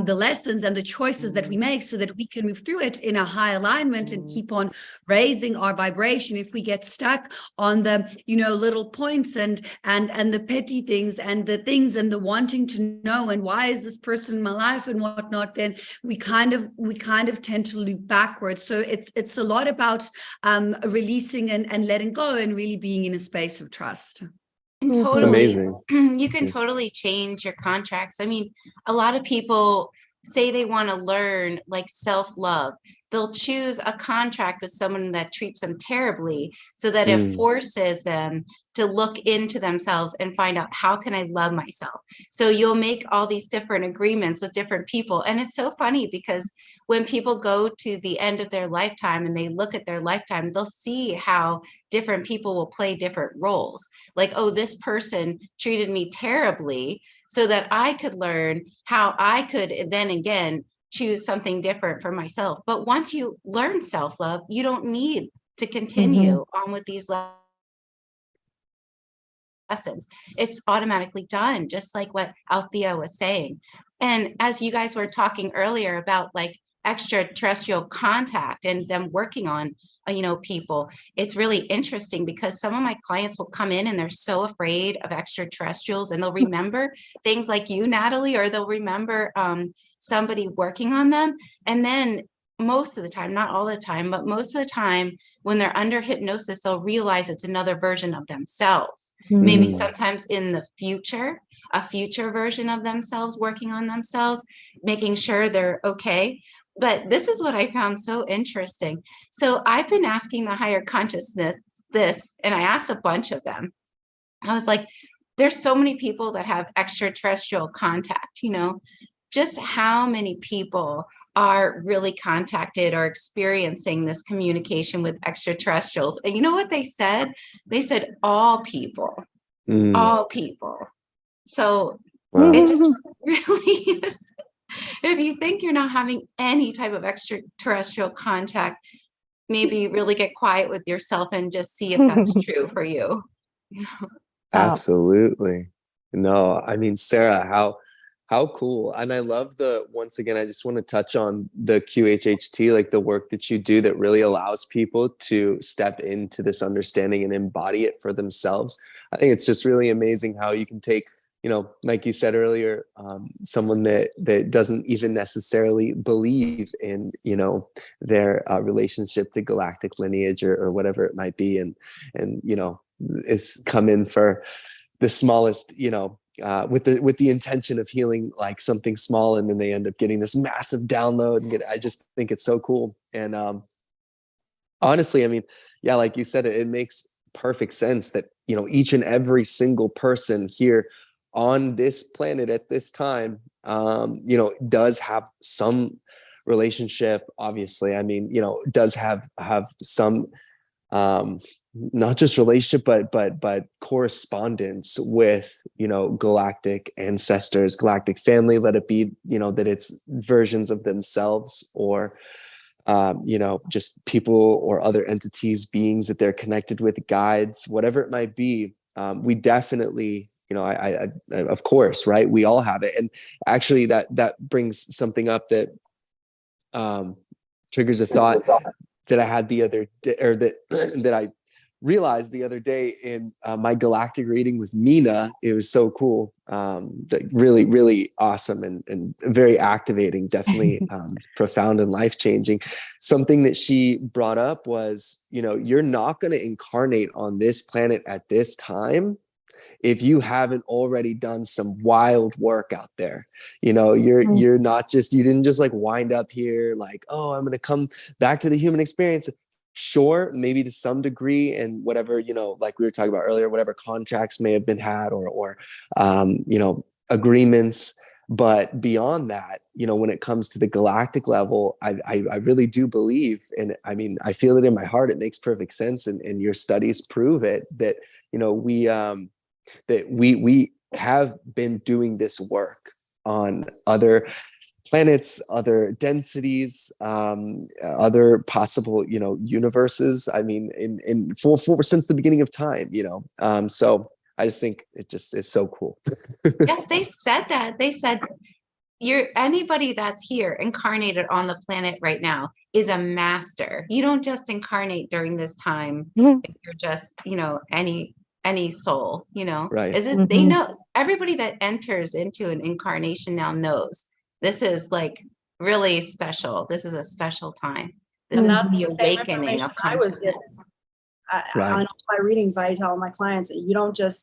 C: the lessons and the choices that we make, so that we can move through it in a high alignment and keep on raising our vibration. If we get stuck on the, you know, little points and the petty things and the things and the wanting to know and why is this person in my life and whatnot, then we kind of tend to loop backwards. So it's a lot about releasing and letting go and really being in a space of trust.
D: And
B: It's
D: totally,
B: amazing.
D: you can totally change your contracts. I mean, a lot of people say they want to learn like self-love. They'll choose a contract with someone that treats them terribly, so that it forces them to look into themselves and find out, how can I love myself? So you'll make all these different agreements with different people. And it's so funny, because when people go to the end of their lifetime and they look at their lifetime, they'll see how different people will play different roles. Like, oh, this person treated me terribly, so that I could learn how I could then again choose something different for myself. But once you learn self-love, you don't need to continue on with these lessons. It's automatically done, just like what Althea was saying. And as you guys were talking earlier about like extraterrestrial contact and them working on, people, it's really interesting because some of my clients will come in and they're so afraid of extraterrestrials, and they'll remember things like you, Natalie, or they'll remember somebody working on them. And then most of the time, not all the time, but most of the time when they're under hypnosis, they'll realize it's another version of themselves. Maybe sometimes in the future, a future version of themselves working on themselves, making sure they're okay. But this is what I found so interesting. So I've been asking the higher consciousness this, and I asked a bunch of them. I was like, there's so many people that have extraterrestrial contact, just how many people are really contacted or experiencing this communication with extraterrestrials? And you know what they said? They said all people, all people. So it just really is. If you think you're not having any type of extraterrestrial contact, maybe really get quiet with yourself and just see if that's true for you.
B: Absolutely. No, I mean, Sarah, how cool. And I love once again, I just want to touch on the QHHT, like the work that you do that really allows people to step into this understanding and embody it for themselves. I think it's just really amazing how you can take, like you said earlier, someone that doesn't even necessarily believe in, their relationship to galactic lineage or whatever it might be. And is come in for the smallest, with the intention of healing like something small, and then they end up getting this massive download. And I just think it's so cool. And honestly, I mean, yeah, like you said, it makes perfect sense that each and every single person here on this planet at this time, does have some relationship. Obviously, I mean, does have some not just relationship, but correspondence with, galactic ancestors, galactic family, let it be, that it's versions of themselves or, just people or other entities, beings that they're connected with, guides, whatever it might be. We definitely, I of course, right. We all have it. And actually that brings something up that, triggers a thought that I had the other day, or that I realized the other day in my galactic reading with Mina. It was so cool. Really, really awesome and very activating, definitely profound and life-changing. Something that she brought up was, you're not going to incarnate on this planet at this time if you haven't already done some wild work out there. You're not just, you didn't just like wind up here like, oh, I'm going to come back to the human experience. Sure, maybe to some degree, and whatever, like we were talking about earlier, whatever contracts may have been had or agreements. But beyond that, when it comes to the galactic level, I really do believe, and I mean, I feel it in my heart, it makes perfect sense. And your studies prove it, that, we have been doing this work on other planets, other densities, other possible, universes. I mean, in for since the beginning of time, so I just think it just is so cool.
D: Yes, they've said that. They said anybody that's here incarnated on the planet right now is a master. You don't just incarnate during this time. If you're just, any soul,
B: Right.
D: They know, everybody that enters into an incarnation now knows this is like really special. This is a special time. This is the awakening of consciousness.
A: On my readings, I tell my clients that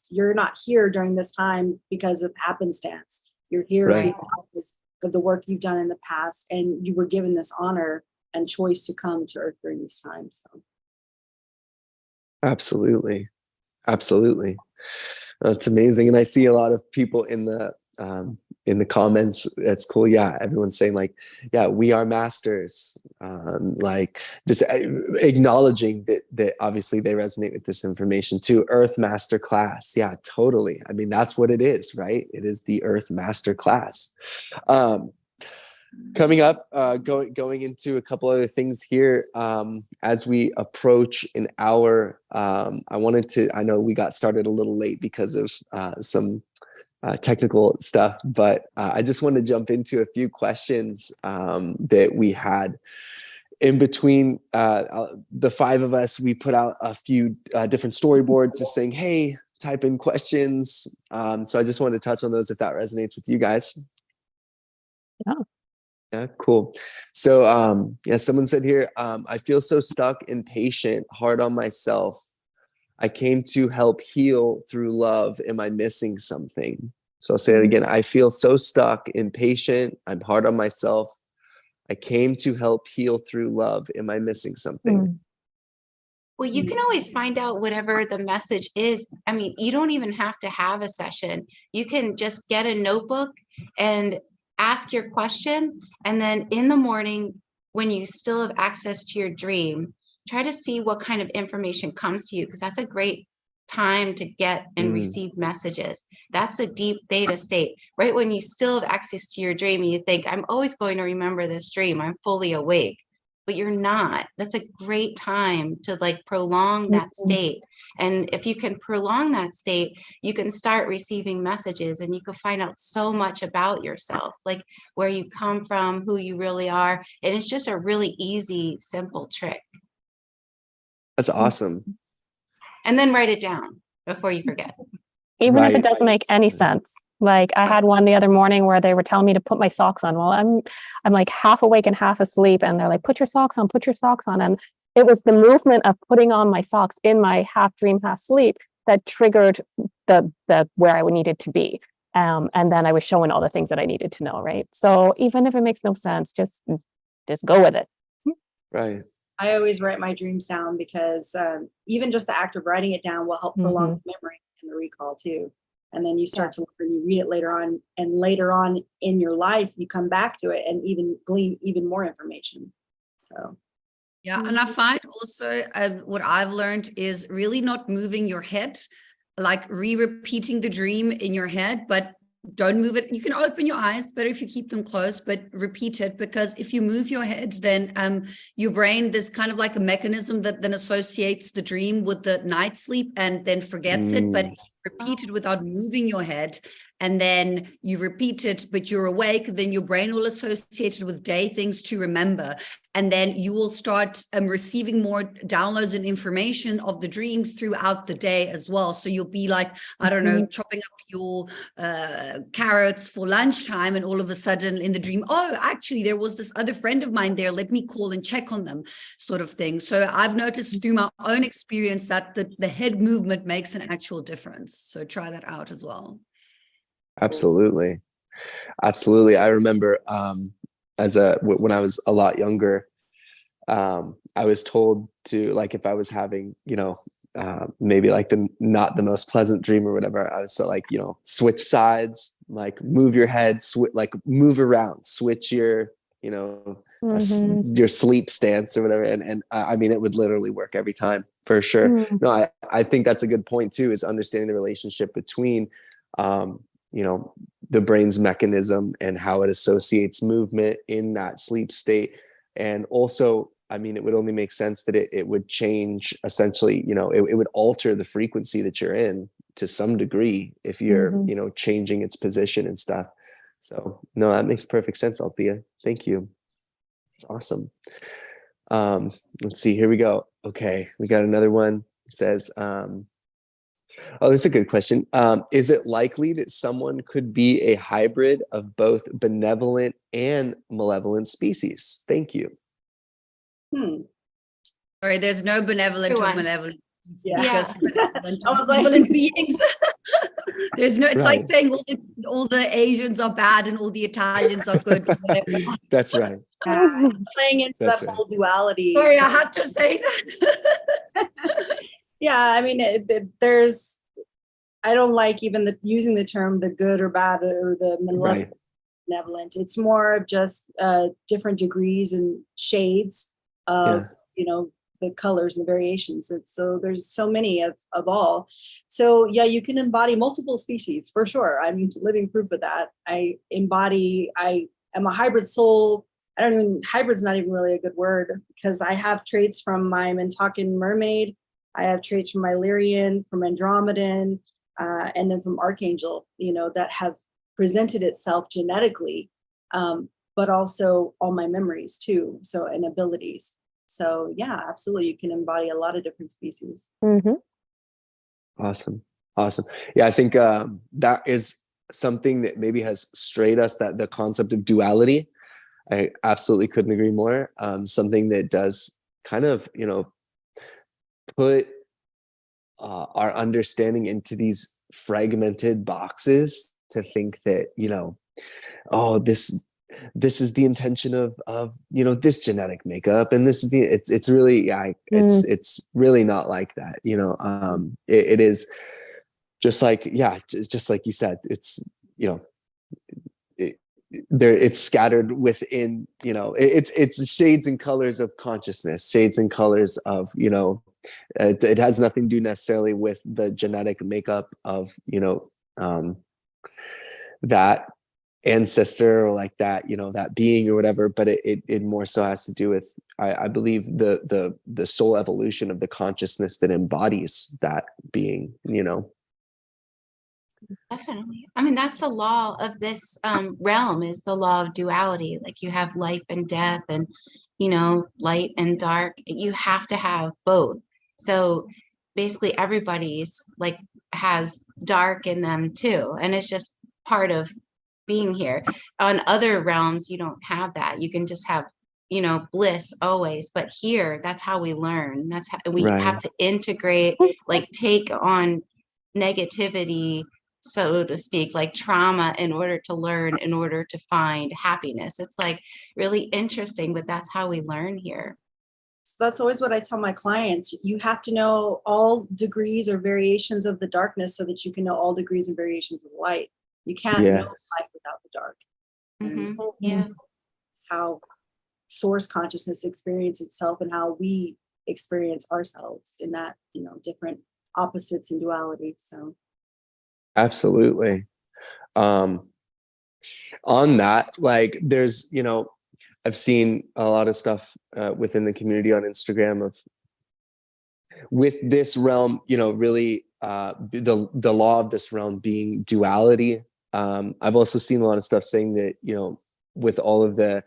A: you're not here during this time because of happenstance. You're here because of the work you've done in the past, and you were given this honor and choice to come to Earth during this time. So,
B: absolutely. That's amazing. And I see a lot of people in the comments. That's cool. Yeah. Everyone's saying like, yeah, we are masters. Like just acknowledging that obviously they resonate with this information too. Earth Master Class. Yeah, totally. I mean, that's what it is, right? It is the Earth Master Class. Coming up, going into a couple other things here, as we approach an hour, I know we got started a little late because of some technical stuff, but I just want to jump into a few questions that we had. In between the five of us, we put out a few different storyboards just saying, hey, type in questions. So I just wanted to touch on those if that resonates with you guys.
E: Yeah.
B: Yeah, cool. So yeah, someone said here, I feel so stuck, impatient, hard on myself. I came to help heal through love. Am I missing something? So I'll say it again. I feel so stuck, impatient. I'm hard on myself. I came to help heal through love. Am I missing something?
D: Well, you can always find out whatever the message is. I mean, you don't even have to have a session. You can just get a notebook and ask your question. And then in the morning, when you still have access to your dream, try to see what kind of information comes to you, because that's a great time to get and receive messages. That's a deep theta state, right? When you still have access to your dream and you think, I'm always going to remember this dream, I'm fully awake, but you're not. That's a great time to like prolong that state. And if you can prolong that state, you can start receiving messages and you can find out so much about yourself, like where you come from, who you really are. And it's just a really easy, simple trick.
B: That's awesome.
D: And then write it down before you forget.
E: Even if it doesn't make any sense. Like I had one the other morning where they were telling me to put my socks on. Well, I'm like half awake and half asleep, and they're like, put your socks on, put your socks on. And it was the movement of putting on my socks in my half dream, half sleep that triggered the where I needed to be. And then I was showing all the things that I needed to know, right? So even if it makes no sense, just go with it.
B: Right.
A: I always write my dreams down because even just the act of writing it down will help prolong the memory and the recall too. And then you start to learn, you read it later on, and later on in your life, you come back to it and even glean even more information. So.
C: Yeah, and I find also what I've learned is really not moving your head, like repeating the dream in your head, but don't move it. You can open your eyes, better if you keep them closed, but repeat it, because if you move your head, then your brain, there's kind of like a mechanism that then associates the dream with the night sleep and then forgets it. But if you repeat it without moving your head, and then you repeat it, but you're awake, then your brain will associate it with day things to remember. And then you will start receiving more downloads and information of the dream throughout the day as well. So you'll be like, I don't know, chopping up your carrots for lunchtime, and all of a sudden in the dream, oh, actually there was this other friend of mine there, let me call and check on them, sort of thing. So I've noticed through my own experience that the head movement makes an actual difference. So try that out as well.
B: Absolutely. Absolutely. I remember when I was a lot younger, I was told to, like, if I was having, maybe like not the most pleasant dream or whatever, I was like, switch sides, like move your head, like move around, switch your, your sleep stance or whatever. And I mean, it would literally work every time for sure. No, I think that's a good point too, is understanding the relationship between, the brain's mechanism and how it associates movement in that sleep state. And also, I mean, it would only make sense that it would change, essentially, it would alter the frequency that you're in to some degree if you're, changing its position and stuff. So no, that makes perfect sense, Althea. Thank you. It's awesome. Let's see, here we go. Okay, we got another one. It says, oh, this is a good question. Is it likely that someone could be a hybrid of both benevolent and malevolent species? Thank you.
C: Sorry, there's no benevolent or malevolent.
A: Yeah.
C: Just benevolent,
A: I was like,
C: benevolent beings. There's no, it's
B: Right.
C: like saying all the Asians are bad and all the Italians are good.
B: That's right.
A: Playing into
B: That's
A: that
B: right.
A: whole duality.
C: Sorry, I had to say that.
A: Yeah, I mean, there's, I don't like even using the term the good or bad or the benevolent. It's more of just different degrees and shades of, the colors and the variations. And so there's so many of all. So yeah, you can embody multiple species for sure. I'm living proof of that. I am a hybrid soul. Hybrid's not even really a good word, because I have traits from my Mintakan mermaid. I have traits from my Lyrian, from Andromedan, and then from Archangel, that have presented itself genetically, but also all my memories too. So, and abilities. So yeah, absolutely. You can embody a lot of different species.
E: Mhm.
B: Awesome. Awesome. Yeah, I think that is something that maybe has strayed us, that the concept of duality. I absolutely couldn't agree more. Something that does kind of, put our understanding into these fragmented boxes, to think that, oh, this is the intention of this genetic makeup, and this is it's really, it's really not like that. It is just like, just like you said, it's, it's scattered within, it's shades and colors of consciousness, shades and colors of, it has nothing to do necessarily with the genetic makeup of, that ancestor, or like that, that being or whatever, but it more so has to do with, I believe, the soul evolution of the consciousness that embodies that being.
D: Definitely. I mean, that's the law of this realm, is the law of duality. Like, you have life and death, and, light and dark. You have to have both. So basically everybody's like has dark in them too. And it's just part of being here. On other realms, you don't have that. You can just have, bliss always. But here, that's how we learn. That's how we
B: Right.
D: have to integrate, like take on negativity, so to speak, like trauma, in order to learn, in order to find happiness. It's like really interesting, but that's how we learn here.
A: So that's always what I tell my clients. You have to know all degrees or variations of the darkness so that you can know all degrees and variations of light. You can't know light without the dark. And
D: Yeah.
A: it's how source consciousness experiences itself, and how we experience ourselves in that, different opposites and duality. So
B: Absolutely. On that, like, there's, I've seen a lot of stuff within the community on Instagram of, with this realm, really the law of this realm being duality. I've also seen a lot of stuff saying that, with all of the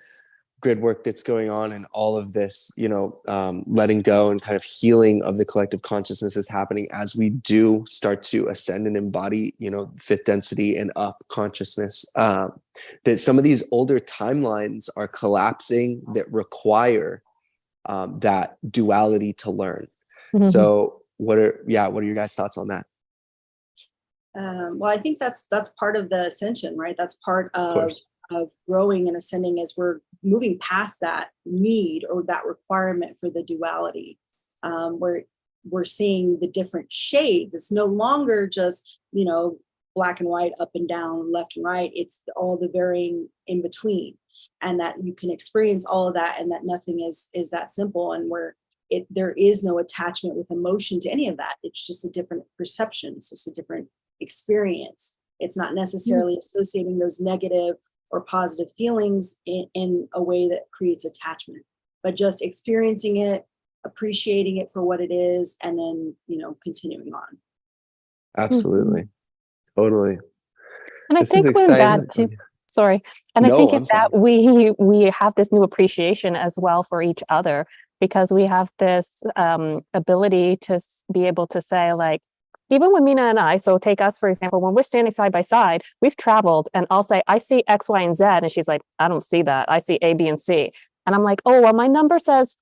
B: grid work that's going on, and all of this, letting go and kind of healing of the collective consciousness is happening as we do start to ascend and embody, fifth density and up consciousness, that some of these older timelines are collapsing that require that duality to learn. So what are your guys' thoughts on that?
A: Well, I think that's part of the ascension, right? That's part
B: Of
A: of growing and ascending, as we're moving past that need or that requirement for the duality. We're seeing the different shades. It's no longer just, black and white, up and down, left and right. It's all the varying in between, and that you can experience all of that, and that nothing is that simple, and there is no attachment with emotion to any of that. It's just a different perception. It's just a different experience. It's not necessarily associating those negative or positive feelings in a way that creates attachment, but just experiencing it, appreciating it for what it is, and then, continuing on.
B: Absolutely. Totally.
E: And I
B: This is
E: think when
B: exciting.
E: that too, sorry. And I
B: No,
E: think
B: I'm
E: in that we have this new appreciation as well for each other, because we have this ability to be able to say, like, even when Mina and I, so take us, for example, when we're standing side by side, we've traveled, and I'll say, I see X, Y, and Z. And she's like, I don't see that. I see A, B, and C. And I'm like, oh, well, my number says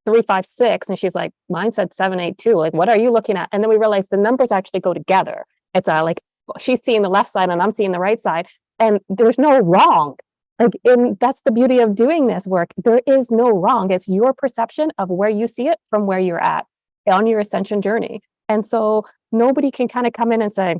E: 356. And she's like, mine said 782. Like, what are you looking at? And then we realize the numbers actually go together. It's like, she's seeing the left side and I'm seeing the right side. And there's no wrong. Like, and that's the beauty of doing this work. There is no wrong. It's your perception of where you see it from where you're at on your ascension journey. And so nobody can kind of come in and say,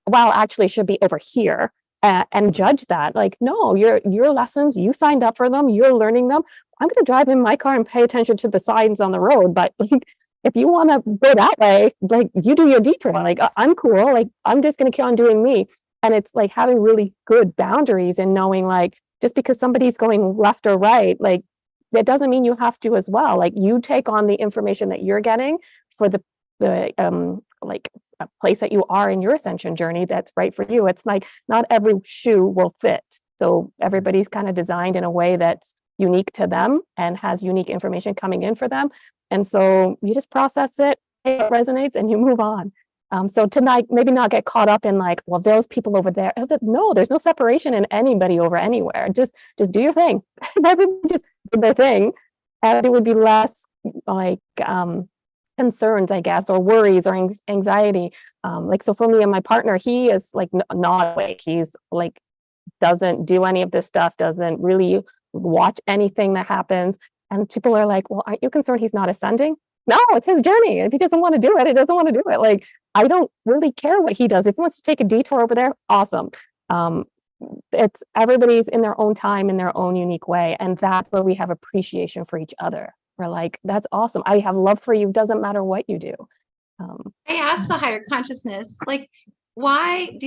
E: well, actually it should be over here, and judge that. Like, no, your lessons, you signed up for them, you're learning them. I'm going to drive in my car and pay attention to the signs on the road. But like, if you want to go that way, like, you do your detour. Like, I'm cool. Like, I'm just going to keep on doing me. And it's like having really good boundaries and knowing, like, just because somebody's going left or right, like that doesn't mean you have to as well. Like you take on the information that you're getting for the like a place that you are in your ascension journey that's right for you. It's like not every shoe will fit. So everybody's kind of designed in a way that's unique to them and has unique information coming in for them. And so you just process it, it resonates, and you move on. So tonight, maybe not get caught up in like, well, those people over there. No, there's no separation in anybody over anywhere. Just do your thing. Everybody just do their thing, and it would be less like concerns, I guess, or worries or anxiety. Like so for me and my partner, he is like not awake. He's like doesn't do any of this stuff. Doesn't really watch anything that happens. And people are like, well, aren't you concerned he's not ascending? No, it's his journey. If he doesn't want to do it, he doesn't want to do it. Like, I don't really care what he does. If he wants to take a detour over there, awesome. It's everybody's in their own time, in their own unique way. And that's where we have appreciation for each other. We're like, that's awesome. I have love for you. Doesn't matter what you do.
D: I asked the higher consciousness, like, why,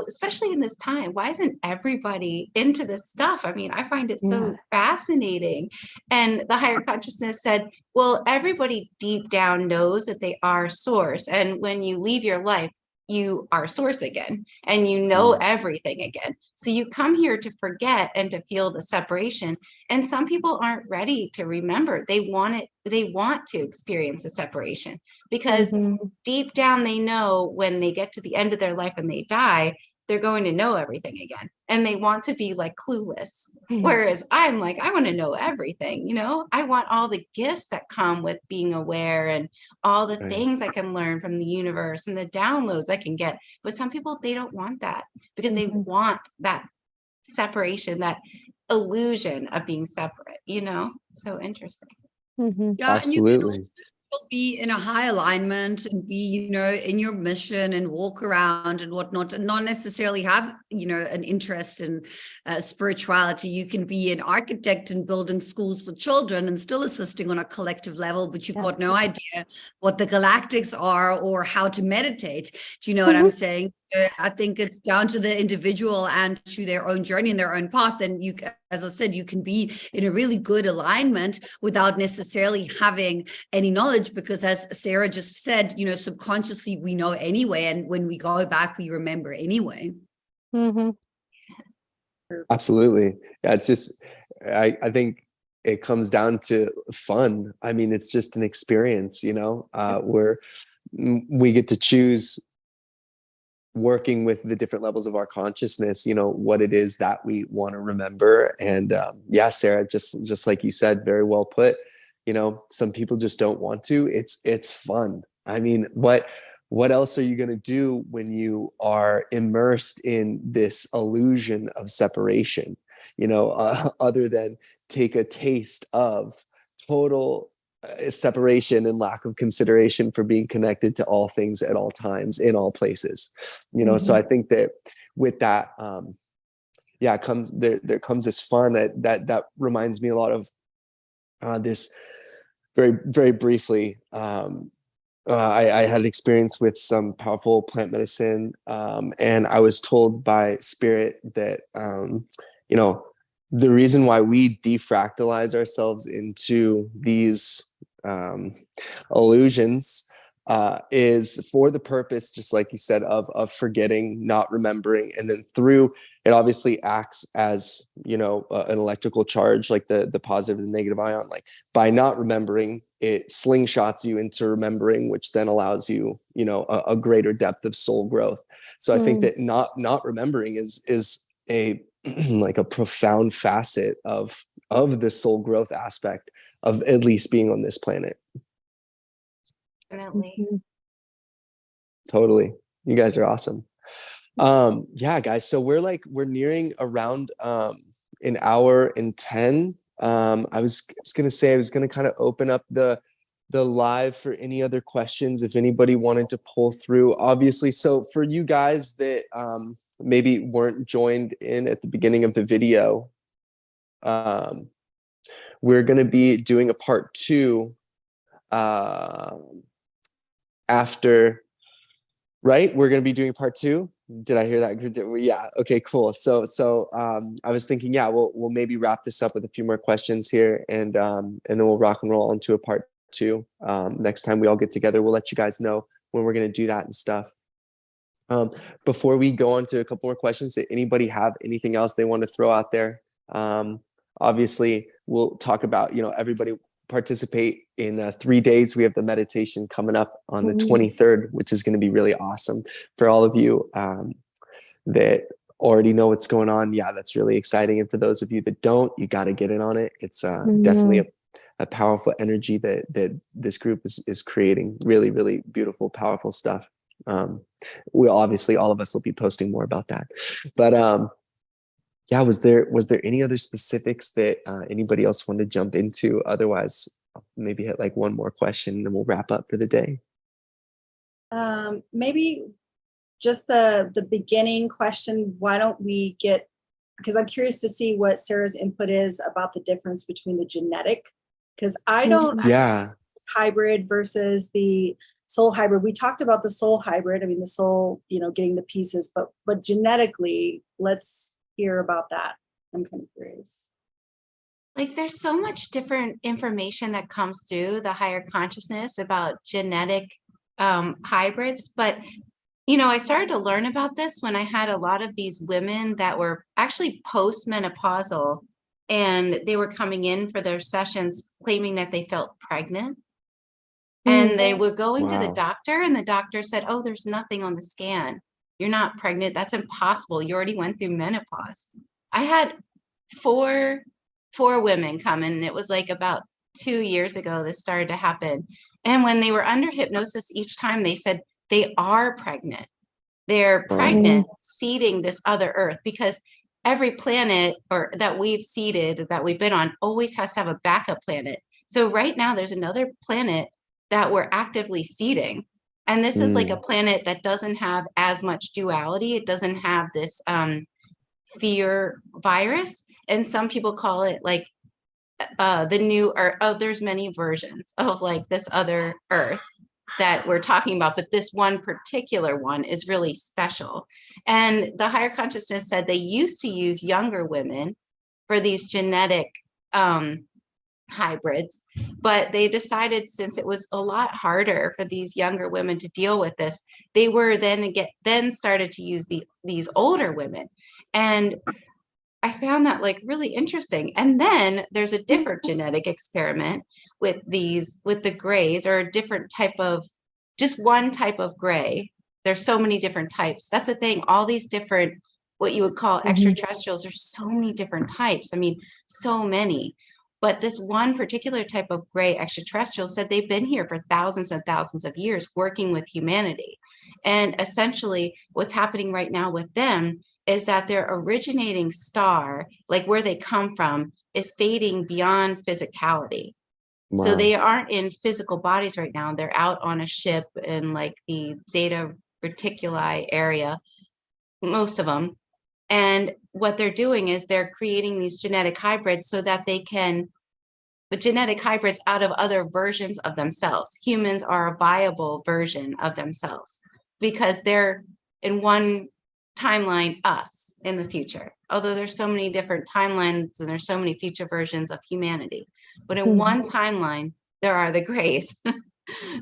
D: especially in this time, why isn't everybody into this stuff? I mean, I find it so fascinating. And the higher consciousness said, well, everybody deep down knows that they are source. And when you leave your life, you are source again, and you know everything again. So you come here to forget and to feel the separation. And some people aren't ready to remember. They want to experience a separation because deep down they know when they get to the end of their life and they die, they're going to know everything again. And they want to be like clueless. Whereas I'm like, I want to know everything, I want all the gifts that come with being aware and all the things I can learn from the universe and the downloads I can get. But some people, they don't want that because they want that separation, that illusion of being separate, So interesting.
C: Yeah,
B: Absolutely.
C: and you can be in a high alignment and be, in your mission and walk around and whatnot, and not necessarily have, an interest in spirituality. You can be an architect and building schools for children and still assisting on a collective level, but you've got no idea what the galactics are or how to meditate. Do you know what I'm saying? I think it's down to the individual and to their own journey and their own path. And you, as I said, you can be in a really good alignment without necessarily having any knowledge, because as Sarah just said, subconsciously we know anyway. And when we go back, we remember anyway.
B: Absolutely. Yeah, it's just, I think it comes down to fun. I mean, it's just an experience, where we get to choose, working with the different levels of our consciousness, what it is that we want to remember. And Sarah, just like you said, very well put. Some people just don't want to. It's fun. I mean, what else are you going to do when you are immersed in this illusion of separation, other than take a taste of total separation and lack of consideration for being connected to all things at all times in all places, So I think that with that, there comes this fun that reminds me a lot of this. Very, very briefly, I had experience with some powerful plant medicine, and I was told by spirit that the reason why we defractalize ourselves into these illusions is for the purpose, just like you said, of forgetting, not remembering, and then through it obviously acts as an electrical charge, like the positive and negative ion. Like by not remembering, it slingshots you into remembering, which then allows you a greater depth of soul growth. So I think that not remembering is a like a profound facet of the soul growth aspect of at least being on this planet.
D: Definitely.
B: Totally. You guys are awesome. Guys, so we're nearing around an hour and 10. I was gonna say, I was gonna kind of open up the live for any other questions if anybody wanted to pull through. Obviously, so for you guys that maybe weren't joined in at the beginning of the video, we're going to be doing a part 2 after, right? We're going to be doing part 2. Did I hear that? Yeah. Okay, cool. So I was thinking, yeah, we'll maybe wrap this up with a few more questions here, and then we'll rock and roll into a part two. Next time we all get together, we'll let you guys know when we're going to do that and stuff. Before we go on to a couple more questions, did anybody have anything else they want to throw out there? Obviously, we'll talk about, everybody participate in 3 days. We have the meditation coming up on the 23rd, which is going to be really awesome for all of you that already know what's going on. Yeah, that's really exciting. And for those of you that don't, you got to get in on it. It's definitely a powerful energy that this group is creating. Really, really beautiful, powerful stuff. We'll obviously, all of us will be posting more about that. But yeah, was there any other specifics that anybody else wanted to jump into? Otherwise, maybe hit like one more question and then we'll wrap up for the day.
A: Maybe just the beginning question. Why don't we get, because I'm curious to see what Sarah's input is about the difference between the genetic, because I don't, hybrid versus the soul hybrid. We talked about the soul hybrid. I mean, the soul, getting the pieces, but genetically, let's hear about that. I'm kind of curious.
D: Like, there's so much different information that comes through the higher consciousness about genetic hybrids. But, I started to learn about this when I had a lot of these women that were actually postmenopausal, and they were coming in for their sessions claiming that they felt pregnant. And they were going to the doctor, and the doctor said, "Oh, there's nothing on the scan. You're not pregnant. That's impossible. You already went through menopause." I had four women come in, and it was like about 2 years ago this started to happen. And when they were under hypnosis, each time they said they are pregnant. They're pregnant, seeding this other Earth, because every planet that we've seeded, that we've been on, always has to have a backup planet. So right now there's another planet that we're actively seeding. And this is like a planet that doesn't have as much duality. It doesn't have this fear virus. And some people call it like the new, or there's many versions of like this other Earth that we're talking about, but this one particular one is really special. And the higher consciousness said they used to use younger women for these genetic hybrids, but they decided, since it was a lot harder for these younger women to deal with this, they were then started to use these older women. And I found that like really interesting. And then there's a different genetic experiment with the grays, or a different type of, just one type of gray. There's so many different types. That's the thing. All these different, what you would call extraterrestrials, there's so many different types. I mean, so many. But this one particular type of gray extraterrestrial said they've been here for thousands and thousands of years working with humanity. And essentially what's happening right now with them is that their originating star, like where they come from, is fading beyond physicality. Wow. So they aren't in physical bodies right now. They're out on a ship in like the Zeta Reticuli area, most of them. And what they're doing is they're creating these genetic hybrids so that they can, but genetic hybrids out of other versions of themselves. Humans are a viable version of themselves because they're in one timeline, us in the future. Although there's so many different timelines and there's so many future versions of humanity. But in one timeline, there are the grays.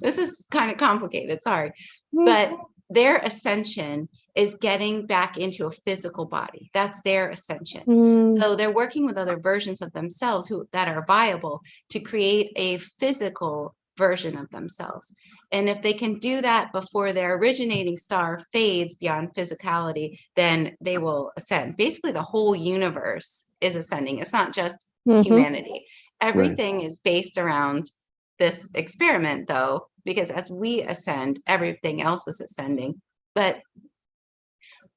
D: This is kind of complicated, sorry. But their ascension is getting back into a physical body. That's their ascension. So they're working with other versions of themselves that are viable to create a physical version of themselves. And if they can do that before their originating star fades beyond physicality, then they will ascend. Basically, the whole universe is ascending. It's not just humanity. Everything is based around this experiment, though, because as we ascend, everything else is ascending. But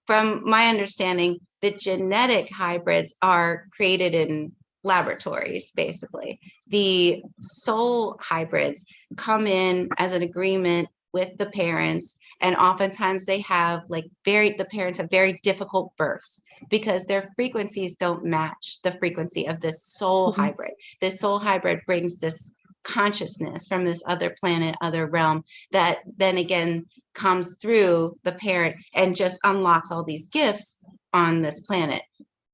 D: from my understanding, the genetic hybrids are created in laboratories, basically. The soul hybrids come in as an agreement with the parents, and oftentimes they have the parents have very difficult births because their frequencies don't match the frequency of this soul hybrid. This soul hybrid brings this consciousness from this other planet, other realm, that then again comes through the parent and just unlocks all these gifts on this planet.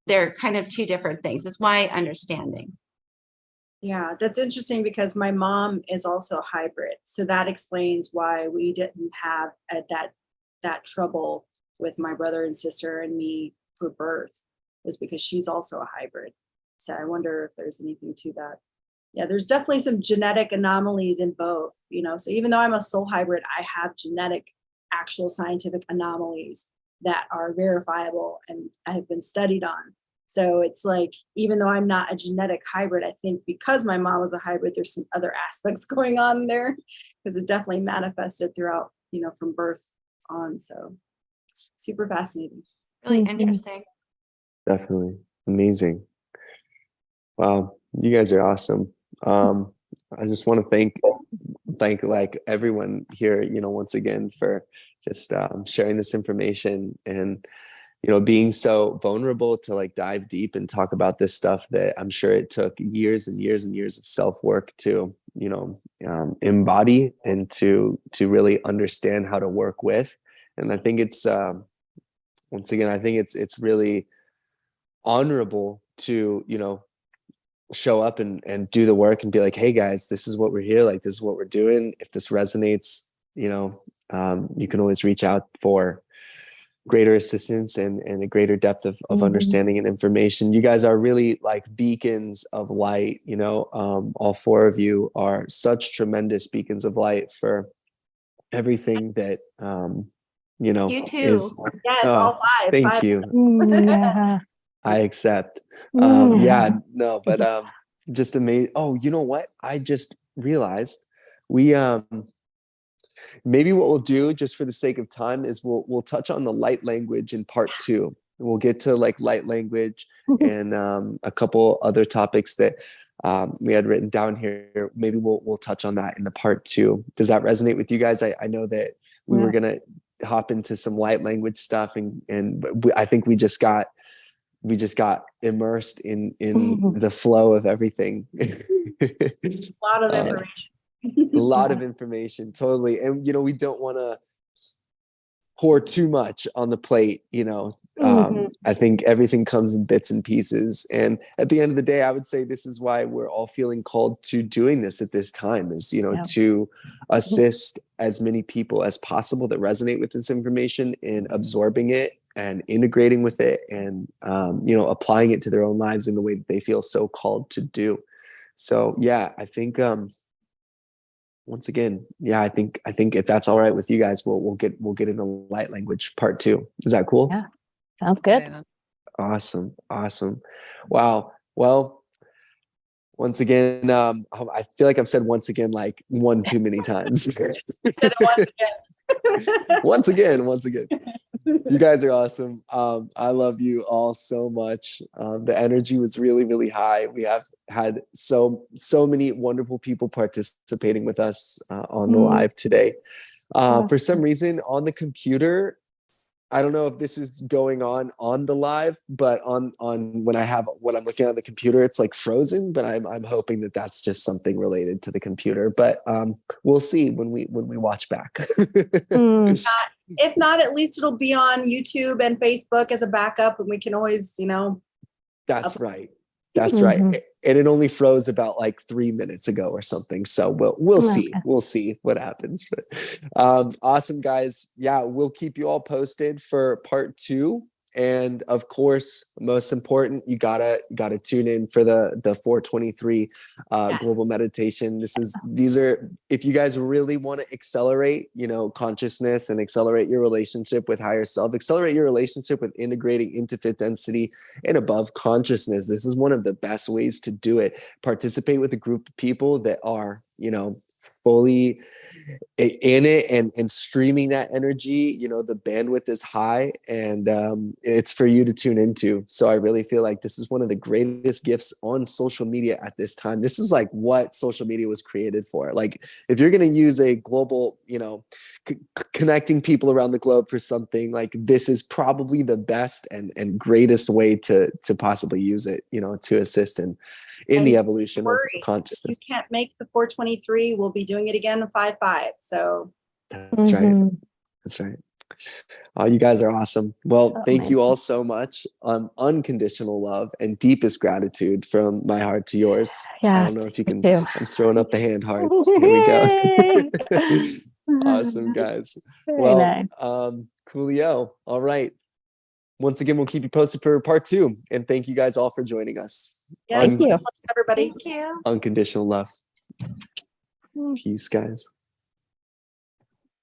D: They're kind of two different things. It's my understanding.
A: Yeah, that's interesting because my mom is also a hybrid. So that explains why we didn't have that trouble with my brother and sister and me for birth, is because she's also a hybrid. So I wonder if there's anything to that. Yeah, there's definitely some genetic anomalies in both, So even though I'm a soul hybrid, I have genetic, actual scientific anomalies that are verifiable and have been studied on. So it's like, even though I'm not a genetic hybrid, I think because my mom was a hybrid, there's some other aspects going on there, because it definitely manifested throughout, from birth on. So super fascinating.
D: Really interesting.
B: Definitely. Amazing. Wow. You guys are awesome. I just want to thank like everyone here, once again for just sharing this information and, being so vulnerable to like dive deep and talk about this stuff that I'm sure it took years and years and years of self-work to, embody and to really understand how to work with. And I think it's, once again, I think it's really honorable to, show up and do the work and be like, hey guys, this is what we're here. Like, this is what we're doing. If this resonates, you can always reach out for greater assistance and a greater depth of understanding and information. You guys are really like beacons of light, all four of you are such tremendous beacons of light for everything that,
D: You too.
B: is,
A: Yes, all five.
B: thank
A: Five.
B: you.
E: Yeah.
B: I accept. But just amazing. Oh, you know what? I just realized we maybe what we'll do, just for the sake of time, is we'll touch on the light language in part 2. We'll get to like light language and a couple other topics that we had written down here. Maybe we'll touch on that in the part 2. Does that resonate with you guys? I know that we were gonna hop into some light language stuff, and I think we just got immersed in the flow of everything.
A: A lot of information.
B: A lot of information, totally. And we don't want to pour too much on the plate. I think everything comes in bits and pieces, and at the end of the day, I would say this is why we're all feeling called to doing this at this time, is to assist as many people as possible that resonate with this information in absorbing it and integrating with it, and applying it to their own lives in the way that they feel so called to do. So yeah, I think once again, I think if that's all right with you guys, we'll get into light language part 2. Is that cool?
E: Yeah, sounds good.
C: Yeah.
B: Awesome. Wow. Well, once again, I feel like I've said once again like one too many times.
A: Said it once again.
B: once again. You guys are awesome. I love you all so much. The energy was really, really high. We have had so many wonderful people participating with us on the live today. For some reason on the computer, I don't know if this is going on the live, but on when I'm looking at the computer, it's like frozen, but I'm hoping that that's just something related to the computer, but we'll see when we watch back.
A: If not, at least it'll be on YouTube and Facebook as a backup, and we can always,
B: That's right. And it only froze about like 3 minutes ago or something. So we'll see. We'll see what happens. But awesome, guys. Yeah, we'll keep you all posted for part 2. And of course, most important, you gotta tune in for the 423 global meditation. These are, if you guys really want to accelerate, consciousness and accelerate your relationship with higher self, accelerate your relationship with integrating into fifth density and above consciousness. This is one of the best ways to do it. Participate with a group of people that are, fully in it and streaming that energy. The bandwidth is high, and it's for you to tune into. So I really feel like this is one of the greatest gifts on social media at this time. This is like what social media was created for. Like, if you're going to use a global, connecting people around the globe for something, like, this is probably the best and greatest way to possibly use it, to assist in the
A: And
B: evolution of
A: worry, if you
B: consciousness.
A: can't make the 423, we'll be doing it again the 5-5. So
B: That's right.
E: Mhm.
B: That's right. You guys are awesome. Well,
E: So
B: thank you
E: amazing.
B: all so much. Unconditional love and deepest gratitude from my heart to yours. I don't know
E: Yes,
B: if you
E: me
B: can,
E: too.
B: I'm throwing up the hand hearts. Here we go.
E: Yay.
B: Awesome, guys.
E: Very
B: Well,
E: nice.
B: coolio. All right. Once again, we'll keep you posted for part 2. And thank you guys all for joining us.
A: yes,
E: Thank you.
A: everybody.
D: Thank you.
B: Unconditional love. Peace, guys.